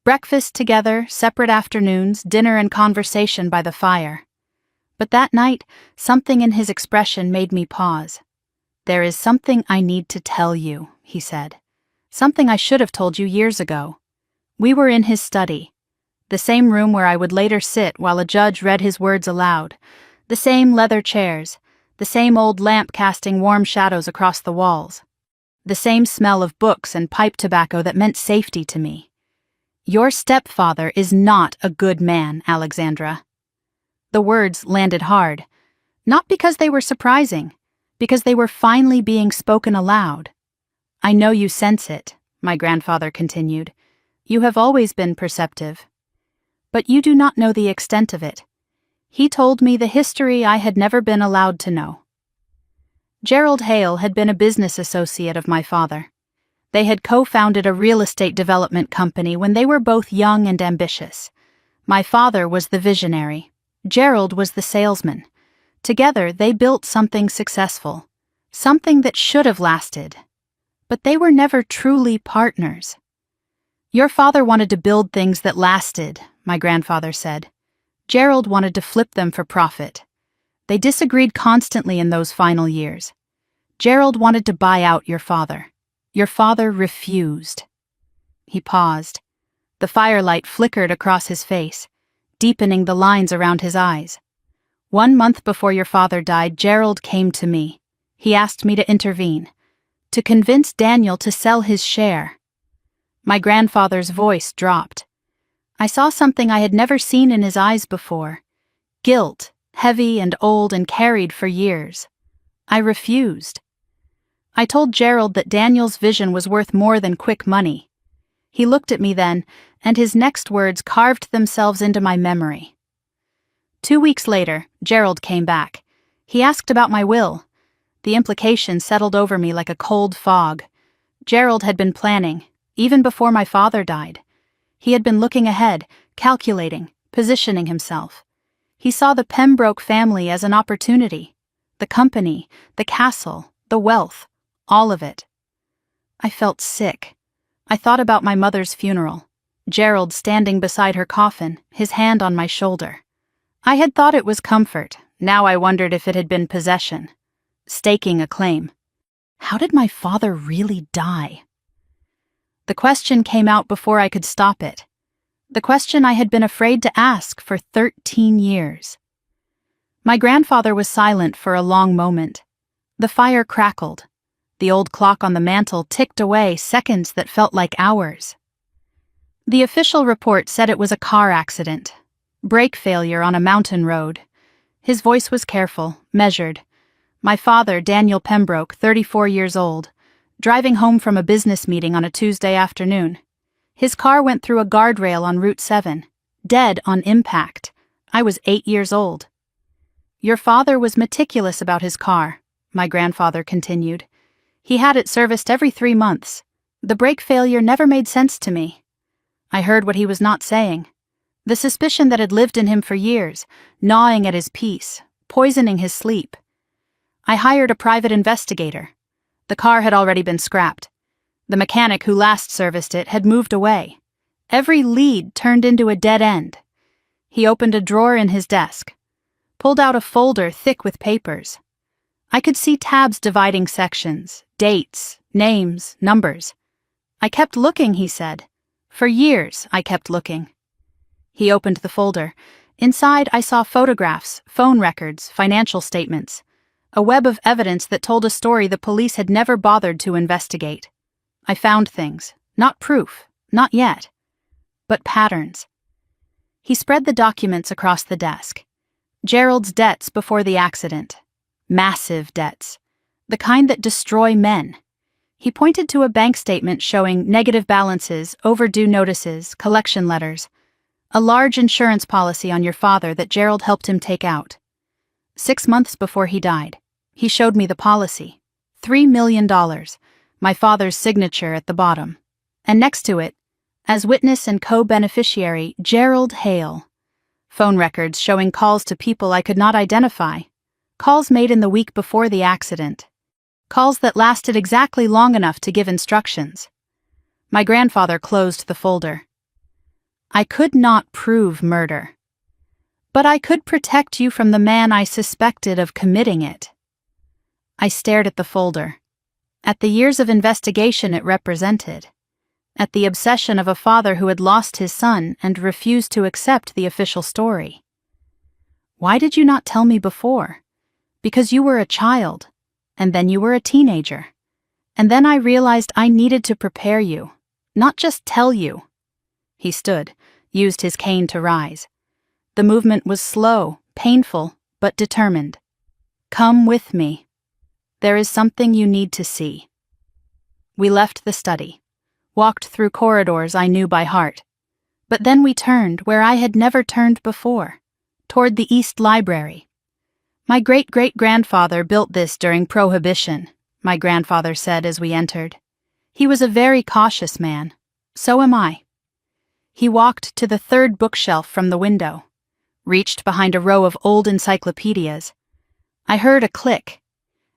Breakfast together, separate afternoons, dinner and conversation by the fire. But that night, something in his expression made me pause. "There is something I need to tell you," he said. "Something I should have told you years ago." We were in his study, the same room where I would later sit while a judge read his words aloud, the same leather chairs, the same old lamp casting warm shadows across the walls, the same smell of books and pipe tobacco that meant safety to me. "Your stepfather is not a good man, Alexandra." The words landed hard, not because they were surprising, because they were finally being spoken aloud. "I know you sense it," my grandfather continued. "You have always been perceptive. But you do not know the extent of it." He told me the history I had never been allowed to know. Gerald Hale had been a business associate of my father. They had co-founded a real estate development company when they were both young and ambitious. My father was the visionary. Gerald was the salesman. Together, they built something successful, something that should have lasted. But they were never truly partners. "Your father wanted to build things that lasted," my grandfather said. Gerald wanted to flip them for profit. They disagreed constantly in those final years. Gerald wanted to buy out your father. Your father refused. He paused. The firelight flickered across his face, deepening the lines around his eyes. 1 month before your father died, Gerald came to me. He asked me to intervene, to convince Daniel to sell his share. My grandfather's voice dropped. I saw something I had never seen in his eyes before. Guilt, heavy and old and carried for years. I refused. I told Gerald that Daniel's vision was worth more than quick money. He looked at me then, and his next words carved themselves into my memory. 2 weeks later, Gerald came back. He asked about my will. The implication settled over me like a cold fog. Gerald had been planning, even before my father died. He had been looking ahead, calculating, positioning himself. He saw the Pembroke family as an opportunity. The company, the castle, the wealth, all of it. I felt sick. I thought about my mother's funeral. Gerald standing beside her coffin, his hand on my shoulder. I had thought it was comfort. Now I wondered if it had been possession. Staking a claim. How did my father really die? The question came out before I could stop it. The question I had been afraid to ask for 13 years. My grandfather was silent for a long moment. The fire crackled. The old clock on the mantel ticked away seconds that felt like hours. The official report said it was a car accident. Brake failure on a mountain road. His voice was careful, measured. My father, Daniel Pembroke, 34 years old, driving home from a business meeting on a Tuesday afternoon. His car went through a guardrail on Route 7, dead on impact. I was 8 years old. Your father was meticulous about his car, my grandfather continued. He had it serviced every 3 months. The brake failure never made sense to me. I heard what he was not saying. The suspicion that had lived in him for years, gnawing at his peace, poisoning his sleep. I hired a private investigator. The car had already been scrapped. The mechanic who last serviced it had moved away. Every lead turned into a dead end. He opened a drawer in his desk, pulled out a folder thick with papers. I could see tabs dividing sections, dates, names, numbers. I kept looking, he said. For years, I kept looking. He opened the folder. Inside, I saw photographs, phone records, financial statements. A web of evidence that told a story the police had never bothered to investigate. I found things. Not proof. Not yet. But patterns. He spread the documents across the desk. Gerald's debts before the accident. Massive debts. The kind that destroy men. He pointed to a bank statement showing negative balances, overdue notices, collection letters. A large insurance policy on your father that Gerald helped him take out. 6 months before he died, he showed me the policy. $3 million, my father's signature at the bottom. And next to it, as witness and co-beneficiary, Gerald Hale. Phone records showing calls to people I could not identify. Calls made in the week before the accident. Calls that lasted exactly long enough to give instructions. My grandfather closed the folder. I could not prove murder. But I could protect you from the man I suspected of committing it. I stared at the folder, at the years of investigation it represented, at the obsession of a father who had lost his son and refused to accept the official story. Why did you not tell me before? Because you were a child, and then you were a teenager. And then I realized I needed to prepare you, not just tell you. He stood, used his cane to rise. The movement was slow, painful, but determined. Come with me. There is something you need to see. We left the study, walked through corridors I knew by heart. But then we turned where I had never turned before, toward the East Library. My great-great-grandfather built this during Prohibition, my grandfather said as we entered. He was a very cautious man. So am I. He walked to the third bookshelf from the window, reached behind a row of old encyclopedias. I heard a click,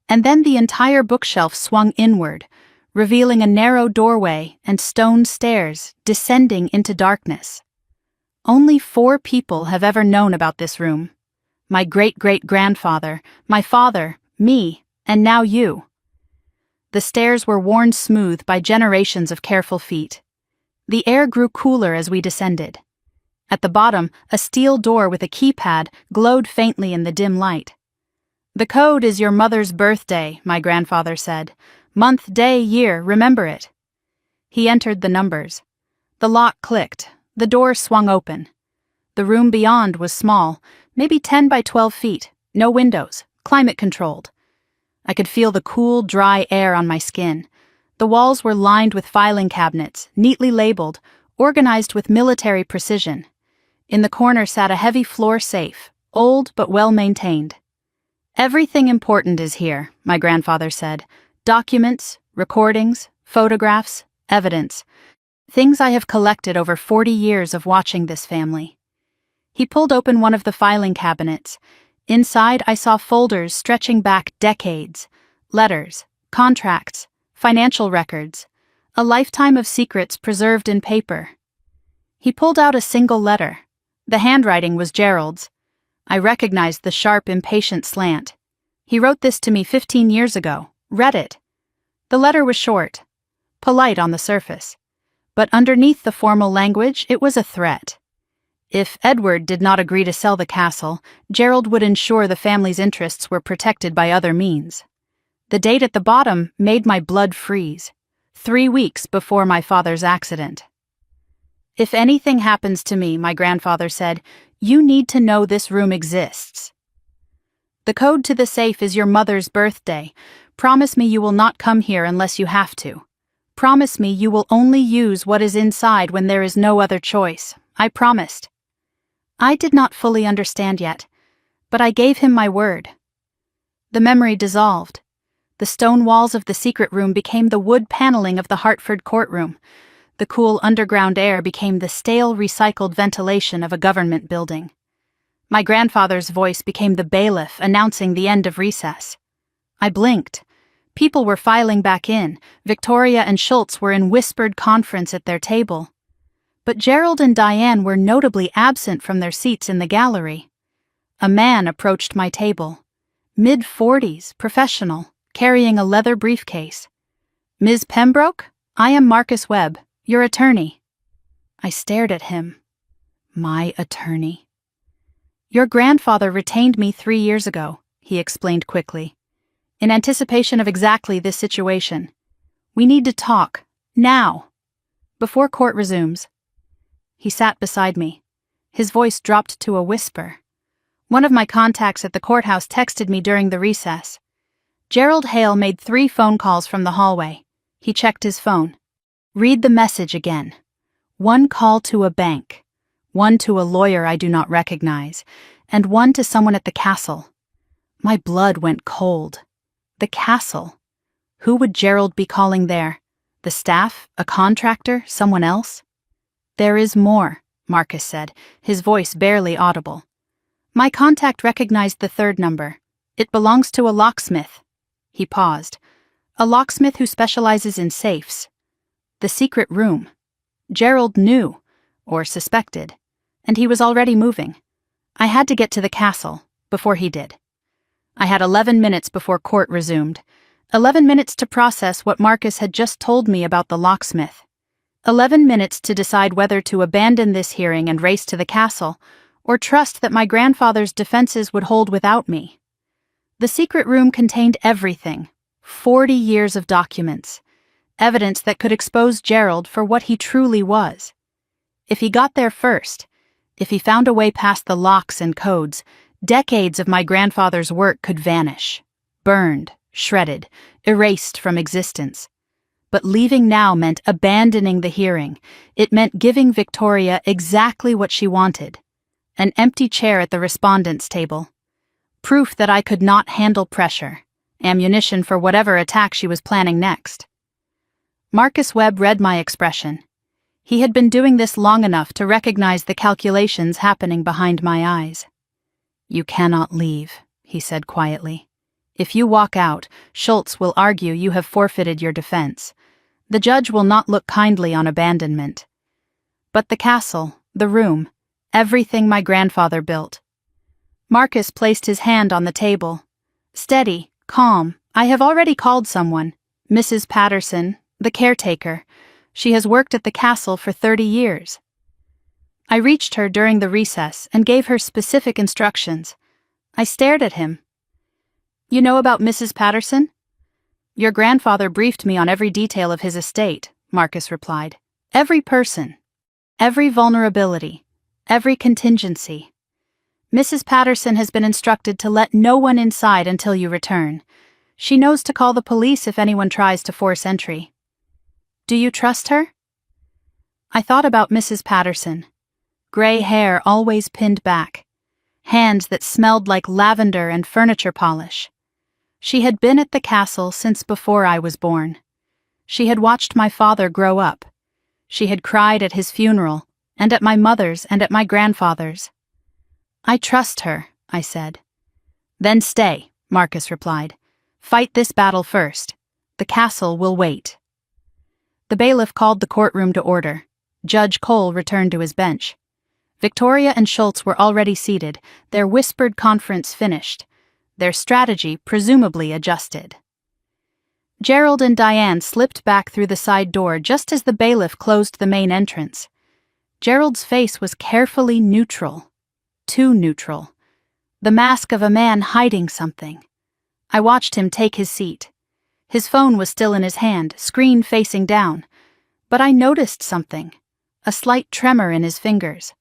and then the entire bookshelf swung inward, revealing a narrow doorway and stone stairs descending into darkness. Only 4 people have ever known about this room. My great-great-grandfather, my father, me, and now you. The stairs were worn smooth by generations of careful feet. The air grew cooler as we descended. At the bottom, a steel door with a keypad glowed faintly in the dim light. The code is your mother's birthday, my grandfather said. Month, day, year, remember it. He entered the numbers. The lock clicked. The door swung open. The room beyond was small, maybe 10 by 12 feet, no windows, climate-controlled. I could feel the cool, dry air on my skin. The walls were lined with filing cabinets, neatly labeled, organized with military precision. In the corner sat a heavy floor safe, old but well-maintained. Everything important is here, my grandfather said. Documents, recordings, photographs, evidence. Things I have collected over 40 years of watching this family. He pulled open one of the filing cabinets. Inside, I saw folders stretching back decades, letters, contracts, financial records, a lifetime of secrets preserved in paper. He pulled out a single letter. The handwriting was Gerald's. I recognized the sharp, impatient slant. He wrote this to me 15 years ago. Read it. The letter was short, polite on the surface, but underneath the formal language, it was a threat. If Edward did not agree to sell the castle, Gerald would ensure the family's interests were protected by other means. The date at the bottom made my blood freeze. 3 weeks before my father's accident. "If anything happens to me," my grandfather said, "you need to know this room exists. The code to the safe is your mother's birthday. Promise me you will not come here unless you have to. Promise me you will only use what is inside when there is no other choice." I promised. I did not fully understand yet, but I gave him my word. The memory dissolved. The stone walls of the secret room became the wood paneling of the Hartford courtroom. The cool underground air became the stale recycled ventilation of a government building. My grandfather's voice became the bailiff announcing the end of recess. I blinked. People were filing back in. Victoria and Schultz were in whispered conference at their table. But Gerald and Diane were notably absent from their seats in the gallery. A man approached my table. Mid-40s, professional, carrying a leather briefcase. "Ms. Pembroke, I am Marcus Webb, your attorney." I stared at him. My attorney. "Your grandfather retained me 3 years ago," he explained quickly, "in anticipation of exactly this situation. We need to talk, now, before court resumes." He sat beside me. His voice dropped to a whisper. One of my contacts at the courthouse texted me during the recess. Gerald Hale made 3 phone calls from the hallway. He checked his phone. "Read the message again. 1 call to a bank, 1 to a lawyer I do not recognize, and 1 to someone at the castle." My blood went cold. The castle. Who would Gerald be calling there? The staff? A contractor? Someone else? "There is more," Marcus said, his voice barely audible. My contact recognized the 3rd number. "It belongs to a locksmith." He paused. "A locksmith who specializes in safes." The secret room. Gerald knew, or suspected, and he was already moving. I had to get to the castle, before he did. I had 11 minutes before court resumed. 11 minutes to process what Marcus had just told me about the locksmith. 11 minutes to decide whether to abandon this hearing and race to the castle, or trust that my grandfather's defenses would hold without me. The secret room contained everything. 40 years of documents. Evidence that could expose Gerald for what he truly was. If he got there first, if he found a way past the locks and codes, decades of my grandfather's work could vanish. Burned, shredded, erased from existence. But leaving now meant abandoning the hearing. It meant giving Victoria exactly what she wanted. An empty chair at the respondents' table. Proof that I could not handle pressure. Ammunition for whatever attack she was planning next. Marcus Webb read my expression. He had been doing this long enough to recognize the calculations happening behind my eyes. "You cannot leave," he said quietly. "If you walk out, Schultz will argue you have forfeited your defense. The judge will not look kindly on abandonment. But the castle, the room, everything my grandfather built." Marcus placed his hand on the table. "Steady, calm. I have already called someone. Mrs. Patterson, the caretaker. She has worked at the castle for 30 years. I reached her during the recess and gave her specific instructions. I stared at him. "You know about Mrs. Patterson?" "Your grandfather briefed me on every detail of his estate," Marcus replied. "Every person. Every vulnerability. Every contingency. Mrs. Patterson has been instructed to let no one inside until you return. She knows to call the police if anyone tries to force entry." "Do you trust her?" I thought about Mrs. Patterson. Gray hair always pinned back. Hands that smelled like lavender and furniture polish. She had been at the castle since before I was born. She had watched my father grow up. She had cried at his funeral, and at my mother's and at my grandfather's. "I trust her," I said. Then stay, Marcus replied. Fight this battle first. The castle will wait. The bailiff called the courtroom to order. Judge Cole returned to his bench. Victoria and Schultz were already seated, their whispered conference finished, their strategy presumably adjusted. Gerald and Diane slipped back through the side door just as the bailiff closed the main entrance. Gerald's face was carefully neutral. Too neutral. The mask of a man hiding something. I watched him take his seat. His phone was still in his hand, screen facing down. But I noticed something. A slight tremor in his fingers.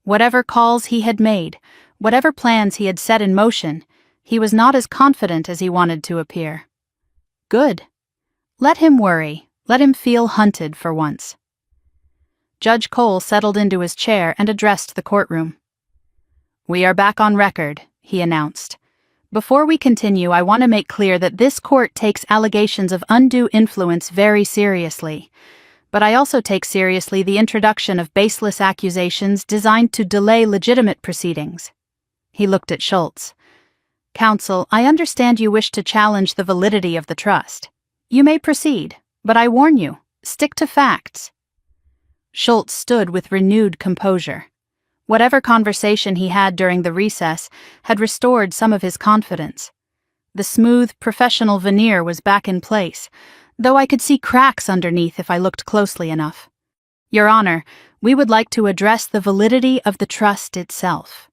Whatever calls he had made, whatever plans he had set in motion, he was not as confident as he wanted to appear. Good. Let him worry. Let him feel hunted for once. Judge Cole settled into his chair and addressed the courtroom. We are back on record, he announced. Before we continue, I want to make clear that this court takes allegations of undue influence very seriously. But I also take seriously the introduction of baseless accusations designed to delay legitimate proceedings. He looked at Schultz. Counsel, I understand you wish to challenge the validity of the trust. You may proceed, but I warn you, stick to facts. Schultz stood with renewed composure. Whatever conversation he had during the recess had restored some of his confidence. The smooth, professional veneer was back in place, though I could see cracks underneath if I looked closely enough. Your Honor, we would like to address the validity of the trust itself.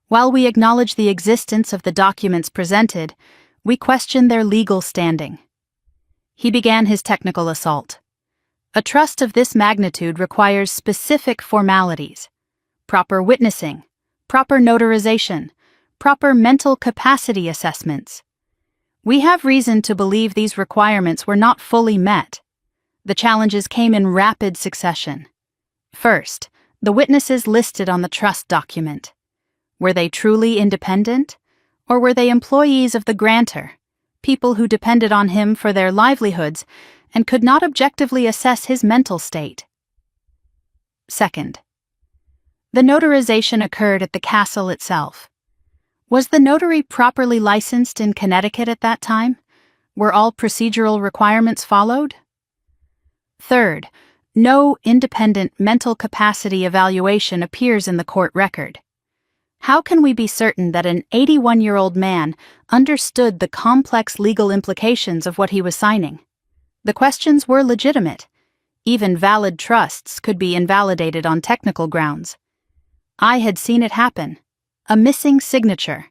While we acknowledge the existence of the documents presented, we question their legal standing. He began his technical assault. A trust of this magnitude requires specific formalities. Proper witnessing, proper notarization, proper mental capacity assessments. We have reason to believe these requirements were not fully met. The challenges came in rapid succession. First, the witnesses listed on the trust document. Were they truly independent, or were they employees of the grantor, people who depended on him for their livelihoods and could not objectively assess his mental state? Second, the notarization occurred at the castle itself. Was the notary properly licensed in Connecticut at that time? Were all procedural requirements followed? Third, no independent mental capacity evaluation appears in the court record. How can we be certain that an 81-year-old man understood the complex legal implications of what he was signing? The questions were legitimate. Even valid trusts could be invalidated on technical grounds. I had seen it happen. A missing signature.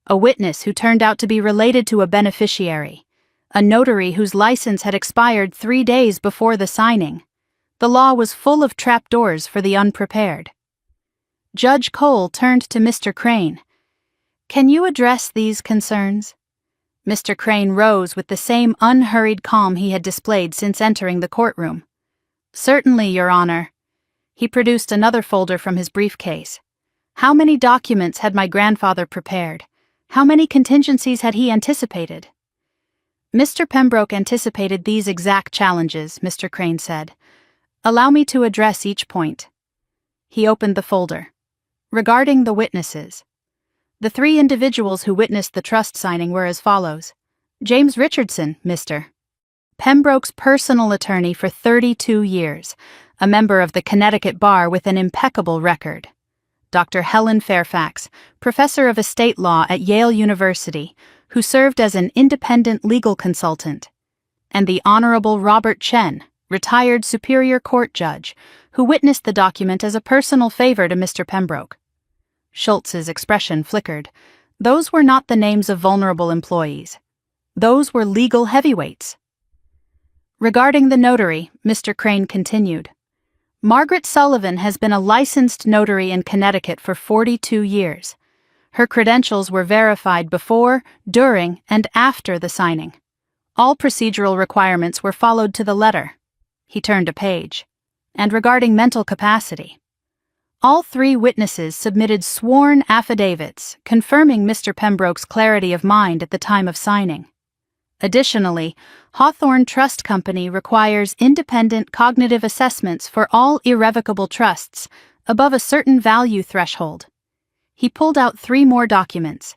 A witness who turned out to be related to a beneficiary. A notary whose license had expired 3 days before the signing. The law was full of trapdoors for the unprepared. Judge Cole turned to Mr. Crane. Can you address these concerns? Mr. Crane rose with the same unhurried calm he had displayed since entering the courtroom. Certainly, Your Honor. He produced another folder from his briefcase. How many documents had my grandfather prepared? How many contingencies had he anticipated? Mr. Pembroke anticipated these exact challenges, Mr. Crane said. Allow me to address each point. He opened the folder. Regarding the witnesses. The 3 individuals who witnessed the trust signing were as follows. James Richardson, Mr. Pembroke's personal attorney for 32 years, a member of the Connecticut Bar with an impeccable record. Dr. Helen Fairfax, professor of estate law at Yale University, who served as an independent legal consultant. And the Honorable Robert Chen, retired Superior Court judge, who witnessed the document as a personal favor to Mr. Pembroke. Schultz's expression flickered. Those were not the names of vulnerable employees. Those were legal heavyweights. Regarding the notary, Mr. Crane continued. Margaret Sullivan has been a licensed notary in Connecticut for 42 years. Her credentials were verified before, during, and after the signing. All procedural requirements were followed to the letter. He turned a page. And regarding mental capacity. All 3 witnesses submitted sworn affidavits confirming Mr. Pembroke's clarity of mind at the time of signing. Additionally, Hawthorne Trust Company requires independent cognitive assessments for all irrevocable trusts above a certain value threshold. He pulled out 3 more documents.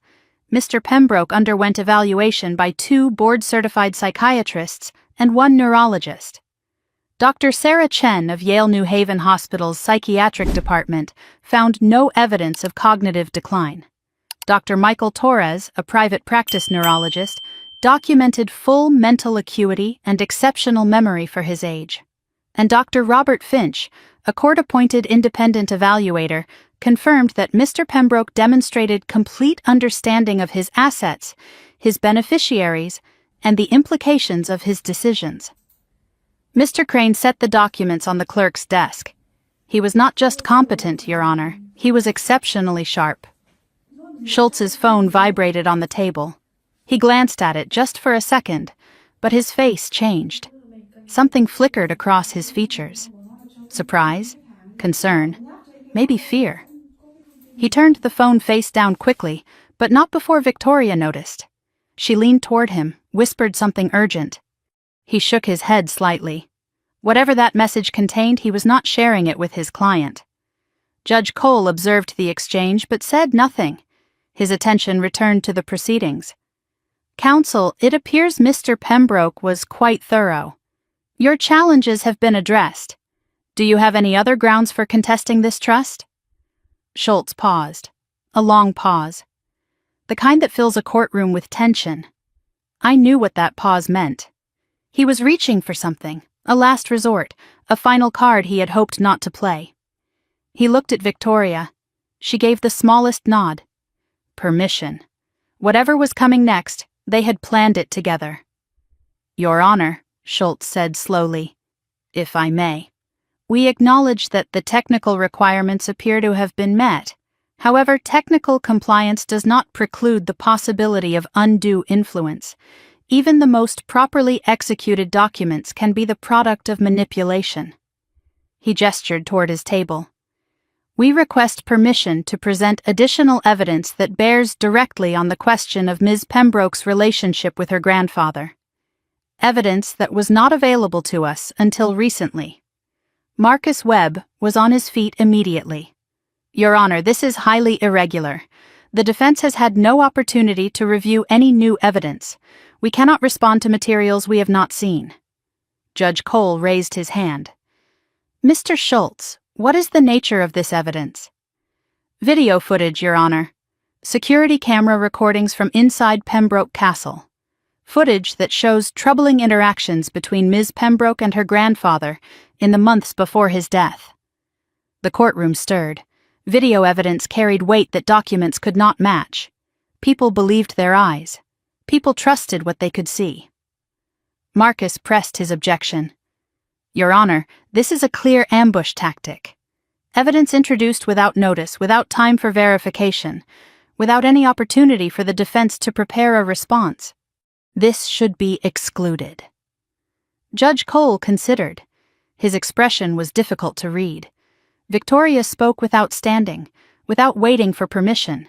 Mr. Pembroke underwent evaluation by 2 board-certified psychiatrists and 1 neurologist. Dr. Sarah Chen of Yale New Haven Hospital's psychiatric department found no evidence of cognitive decline. Dr. Michael Torres, a private practice neurologist, documented full mental acuity and exceptional memory for his age. And Dr. Robert Finch, a court-appointed independent evaluator, confirmed that Mr. Pembroke demonstrated complete understanding of his assets, his beneficiaries, and the implications of his decisions. Mr. Crane set the documents on the clerk's desk. He was not just competent, Your Honor, he was exceptionally sharp. Schultz's phone vibrated on the table. He glanced at it just for a second, but his face changed. Something flickered across his features. Surprise, concern, maybe fear. He turned the phone face down quickly, but not before Victoria noticed. She leaned toward him, whispered something urgent. He shook his head slightly. Whatever that message contained, he was not sharing it with his client. Judge Cole observed the exchange but said nothing. His attention returned to the proceedings. Counsel, it appears Mr. Pembroke was quite thorough. Your challenges have been addressed. Do you have any other grounds for contesting this trust? Schultz paused. A long pause. The kind that fills a courtroom with tension. I knew what that pause meant. He was reaching for something, a last resort, a final card he had hoped not to play. He looked at Victoria. She gave the smallest nod. Permission. Whatever was coming next, they had planned it together. Your Honor, Schultz said slowly, if I may. We acknowledge that the technical requirements appear to have been met. However, technical compliance does not preclude the possibility of undue influence. Even the most properly executed documents can be the product of manipulation. He gestured toward his table. We request permission to present additional evidence that bears directly on the question of Ms. Pembroke's relationship with her grandfather. Evidence that was not available to us until recently. Marcus Webb was on his feet immediately. Your Honor, this is highly irregular. The defense has had no opportunity to review any new evidence. We cannot respond to materials we have not seen. Judge Cole raised his hand. Mr. Schultz, what is the nature of this evidence? Video footage, Your Honor. Security camera recordings from inside Pembroke Castle. Footage that shows troubling interactions between Ms. Pembroke and her grandfather in the months before his death. The courtroom stirred. Video evidence carried weight that documents could not match. People believed their eyes. People trusted what they could see. Marcus pressed his objection. Your Honor, this is a clear ambush tactic. Evidence introduced without notice, without time for verification, without any opportunity for the defense to prepare a response. This should be excluded. Judge Cole considered. His expression was difficult to read. Victoria spoke without standing, without waiting for permission.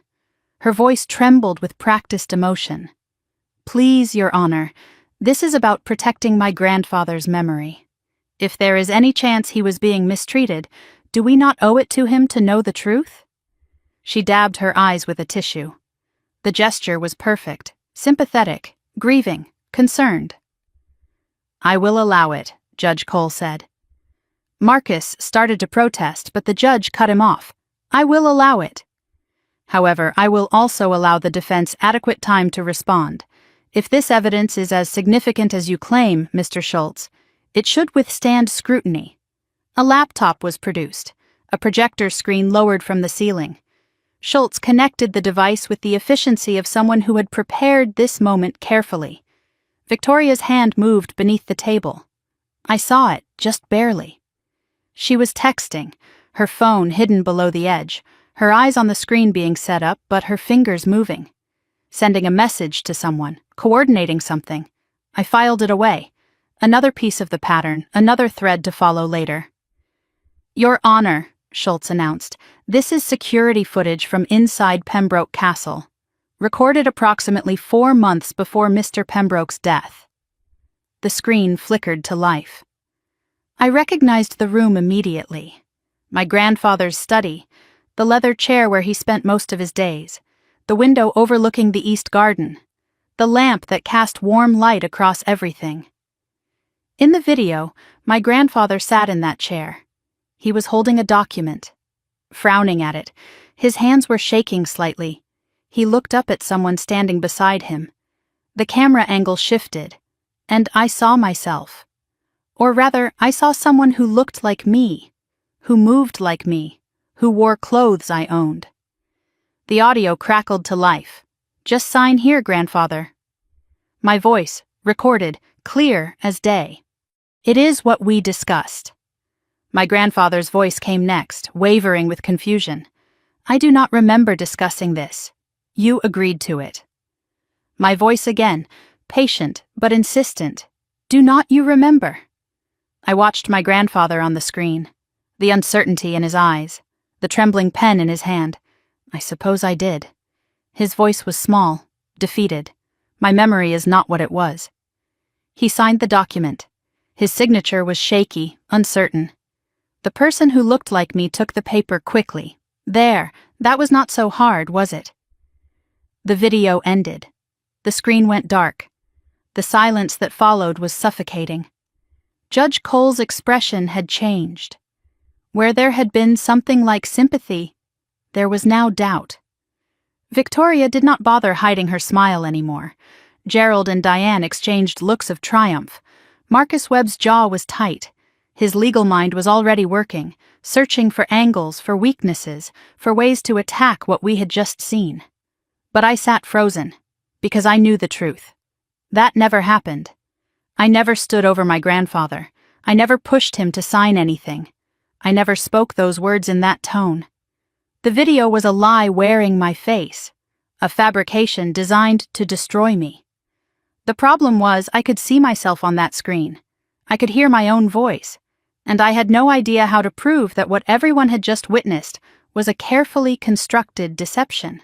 Her voice trembled with practiced emotion. Please, Your Honor, this is about protecting my grandfather's memory. If there is any chance he was being mistreated, do we not owe it to him to know the truth? She dabbed her eyes with a tissue. The gesture was perfect, sympathetic, grieving, concerned. I will allow it, Judge Cole said. Marcus started to protest, but the judge cut him off. I will allow it. However, I will also allow the defense adequate time to respond. If this evidence is as significant as you claim, Mr. Schultz, it should withstand scrutiny. A laptop was produced, a projector screen lowered from the ceiling. Schultz connected the device with the efficiency of someone who had prepared this moment carefully. Victoria's hand moved beneath the table. I saw it, just barely. She was texting, her phone hidden below the edge, her eyes on the screen being set up, but her fingers moving. Sending a message to someone, coordinating something. I filed it away. Another piece of the pattern, another thread to follow later. Your Honor, Schultz announced, this is security footage from inside Pembroke Castle, recorded approximately 4 months before Mr. Pembroke's death. The screen flickered to life. I recognized the room immediately. My grandfather's study, the leather chair where he spent most of his days, the window overlooking the east garden, the lamp that cast warm light across everything. In the video, my grandfather sat in that chair. He was holding a document. Frowning at it, his hands were shaking slightly. He looked up at someone standing beside him. The camera angle shifted, and I saw myself. Or rather, I saw someone who looked like me, who moved like me, who wore clothes I owned. The audio crackled to life. "Just sign here, grandfather." My voice, recorded, clear as day. "It is what we discussed." My grandfather's voice came next, wavering with confusion. "I do not remember discussing this. You agreed to it." My voice again, patient but insistent. "Do not you remember?" I watched my grandfather on the screen, the uncertainty in his eyes, the trembling pen in his hand. I suppose I did. His voice was small, defeated. My memory is not what it was. He signed the document. His signature was shaky, uncertain. The person who looked like me took the paper quickly. There, that was not so hard, was it? The video ended. The screen went dark. The silence that followed was suffocating. Judge Cole's expression had changed. Where there had been something like sympathy, there was now doubt. Victoria did not bother hiding her smile anymore. Gerald and Diane exchanged looks of triumph. Marcus Webb's jaw was tight. His legal mind was already working, searching for angles, for weaknesses, for ways to attack what we had just seen. But I sat frozen, because I knew the truth. That never happened. I never stood over my grandfather. I never pushed him to sign anything. I never spoke those words in that tone. The video was a lie wearing my face, a fabrication designed to destroy me. The problem was I could see myself on that screen. I could hear my own voice, and I had no idea how to prove that what everyone had just witnessed was a carefully constructed deception.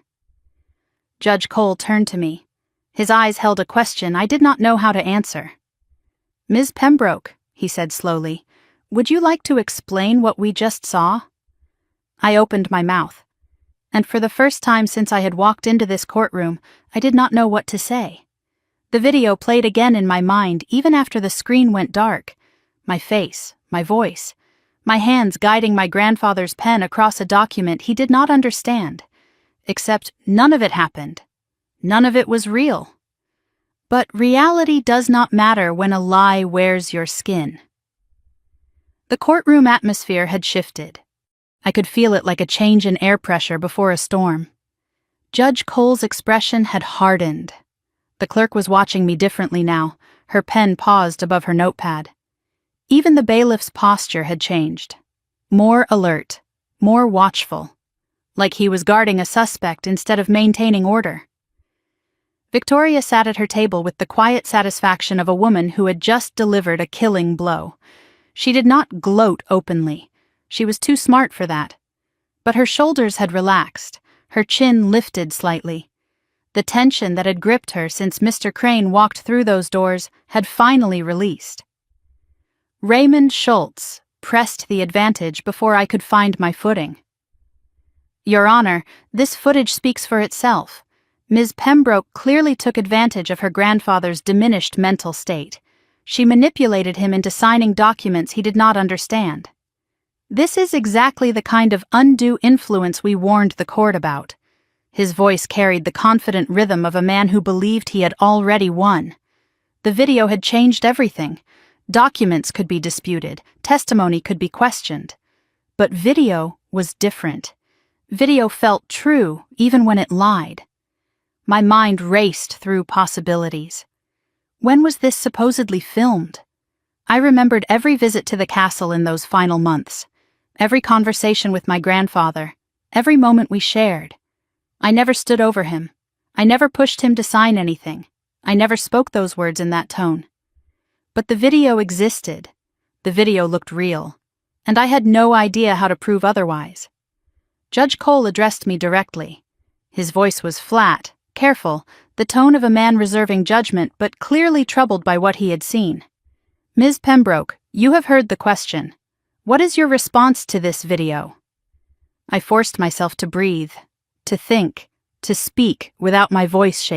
Judge Cole turned to me. His eyes held a question I did not know how to answer. "Ms. Pembroke," he said slowly, "would you like to explain what we just saw?" I opened my mouth, and for the first time since I had walked into this courtroom, I did not know what to say. The video played again in my mind even after the screen went dark. My face, my voice, my hands guiding my grandfather's pen across a document he did not understand. Except none of it happened. None of it was real. But reality does not matter when a lie wears your skin. The courtroom atmosphere had shifted. I could feel it like a change in air pressure before a storm. Judge Cole's expression had hardened. The clerk was watching me differently now, her pen paused above her notepad. Even the bailiff's posture had changed. More alert, more watchful, like he was guarding a suspect instead of maintaining order. Victoria sat at her table with the quiet satisfaction of a woman who had just delivered a killing blow. She did not gloat openly. She was too smart for that. But her shoulders had relaxed, her chin lifted slightly. The tension that had gripped her since Mr. Crane walked through those doors had finally released. Raymond Schultz pressed the advantage before I could find my footing. "Your Honor, this footage speaks for itself. Ms. Pembroke clearly took advantage of her grandfather's diminished mental state. She manipulated him into signing documents he did not understand. This is exactly the kind of undue influence we warned the court about." His voice carried the confident rhythm of a man who believed he had already won. The video had changed everything. Documents could be disputed, testimony could be questioned. But video was different. Video felt true even when it lied. My mind raced through possibilities. When was this supposedly filmed? I remembered every visit to the castle in those final months, every conversation with my grandfather, every moment we shared. I never stood over him. I never pushed him to sign anything. I never spoke those words in that tone. But the video existed. The video looked real, and I had no idea how to prove otherwise. Judge Cole addressed me directly. His voice was flat, careful, the tone of a man reserving judgment but clearly troubled by what he had seen. "Ms. Pembroke, you have heard the question. What is your response to this video?" I forced myself to breathe, to think, to speak without my voice shaking.